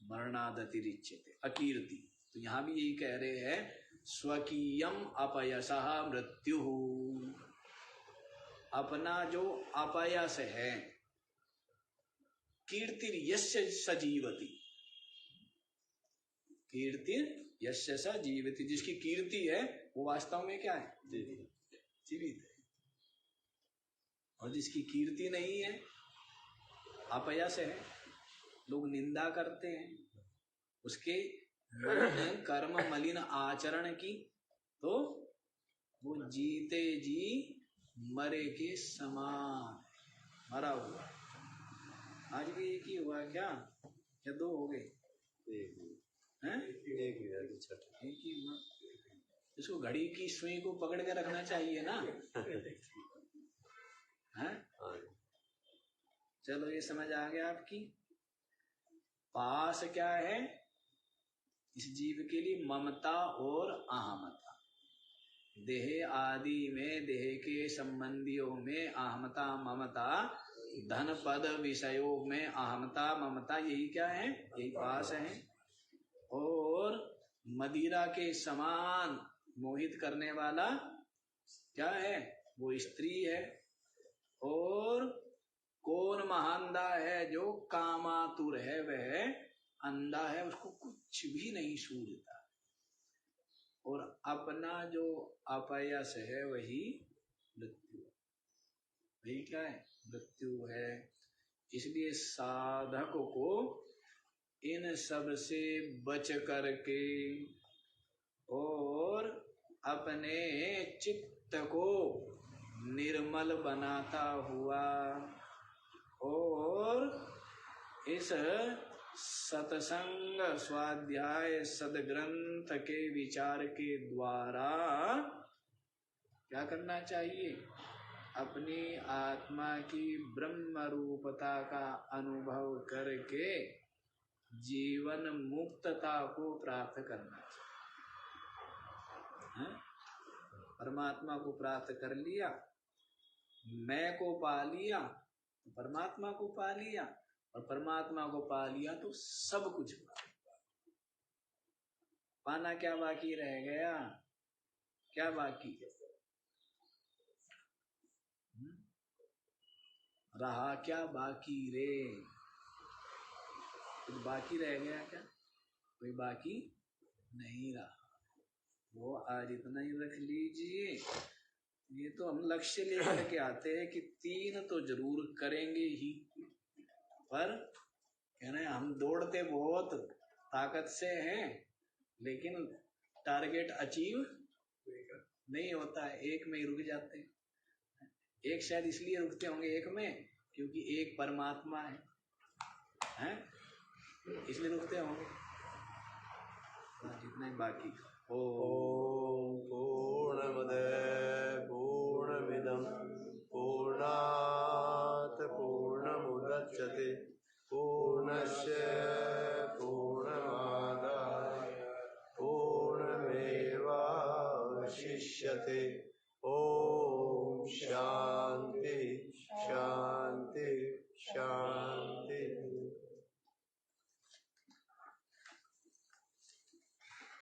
मरणादतिरिच्यते अकीर्ति, तो यहां भी यही कह रहे हैं स्वकीयम अपयसः मृत्यु। अपना जो अपयस है, कीर्तिर यस्य सजीवति, कीर्तिर यस्य सजीवति, जिसकी कीर्ति है वो वास्तव में क्या है? जीवित है। और जिसकी कीर्ति नहीं है, अपयस है, लोग निंदा करते हैं उसके कर्म मलिन आचरण की, तो वो जीते जी मरे के समान मरा हुआ। आज भी एक ही हुआ क्या, या दो हो गए? हैं? एक ही हुआ। इसको घड़ी की सुई को पकड़ के रखना चाहिए ना। हैं? चलो ये समझ आ गया आपकी। पास क्या है इस जीव के लिए? ममता और अहमता। देह आदि में, देह के संबंधियों में अहमता ममता, धन पद विषयों में अहमता ममता, यही क्या है? यही पास है। और मदिरा के समान मोहित करने वाला क्या है? वो स्त्री है। और कौन महांधा है? जो कामातुर है वह अंधा है, उसको कुछ भी नहीं सूझता। और अपना जो अपयस है वही मृत्यु, वही क्या है? मृत्यु है। इसलिए साधक को इन सब से बच करके और अपने चित्त को निर्मल बनाता हुआ और इस सत्संग स्वाध्याय सदग्रंथ के विचार के द्वारा क्या करना चाहिए? अपनी आत्मा की ब्रह्म रूपता का अनुभव करके जीवन मुक्तता को प्राप्त करना चाहिए। परमात्मा को प्राप्त कर लिया, मैं को पा लिया तो परमात्मा को पा लिया, और परमात्मा को पा लिया तो सब कुछ पा लिया। पाना क्या बाकी रह गया? क्या बाकी रहा? क्या बाकी रे? कुछ बाकी रह गया क्या? कोई बाकी नहीं रहा। वो आज इतना ही रख लीजिए। ये तो हम लक्ष्य लेकर के आते हैं कि 3 तो जरूर करेंगे ही, पर कहना है हम दौड़ते बहुत ताकत से हैं, लेकिन टारगेट अचीव नहीं होता है, एक में ही रुक जाते हैं। एक शायद इसलिए रुकते होंगे एक में क्योंकि एक परमात्मा है, हैं? इसलिए रुकते होंगे। जितना ही बाकी ॐ पूर्णमदः पूर्णमिदं पूर्णात् पूर्णमुदच्यते पूर्णस्य पूर्णमादाय पूर्णमेवावशिष्यते।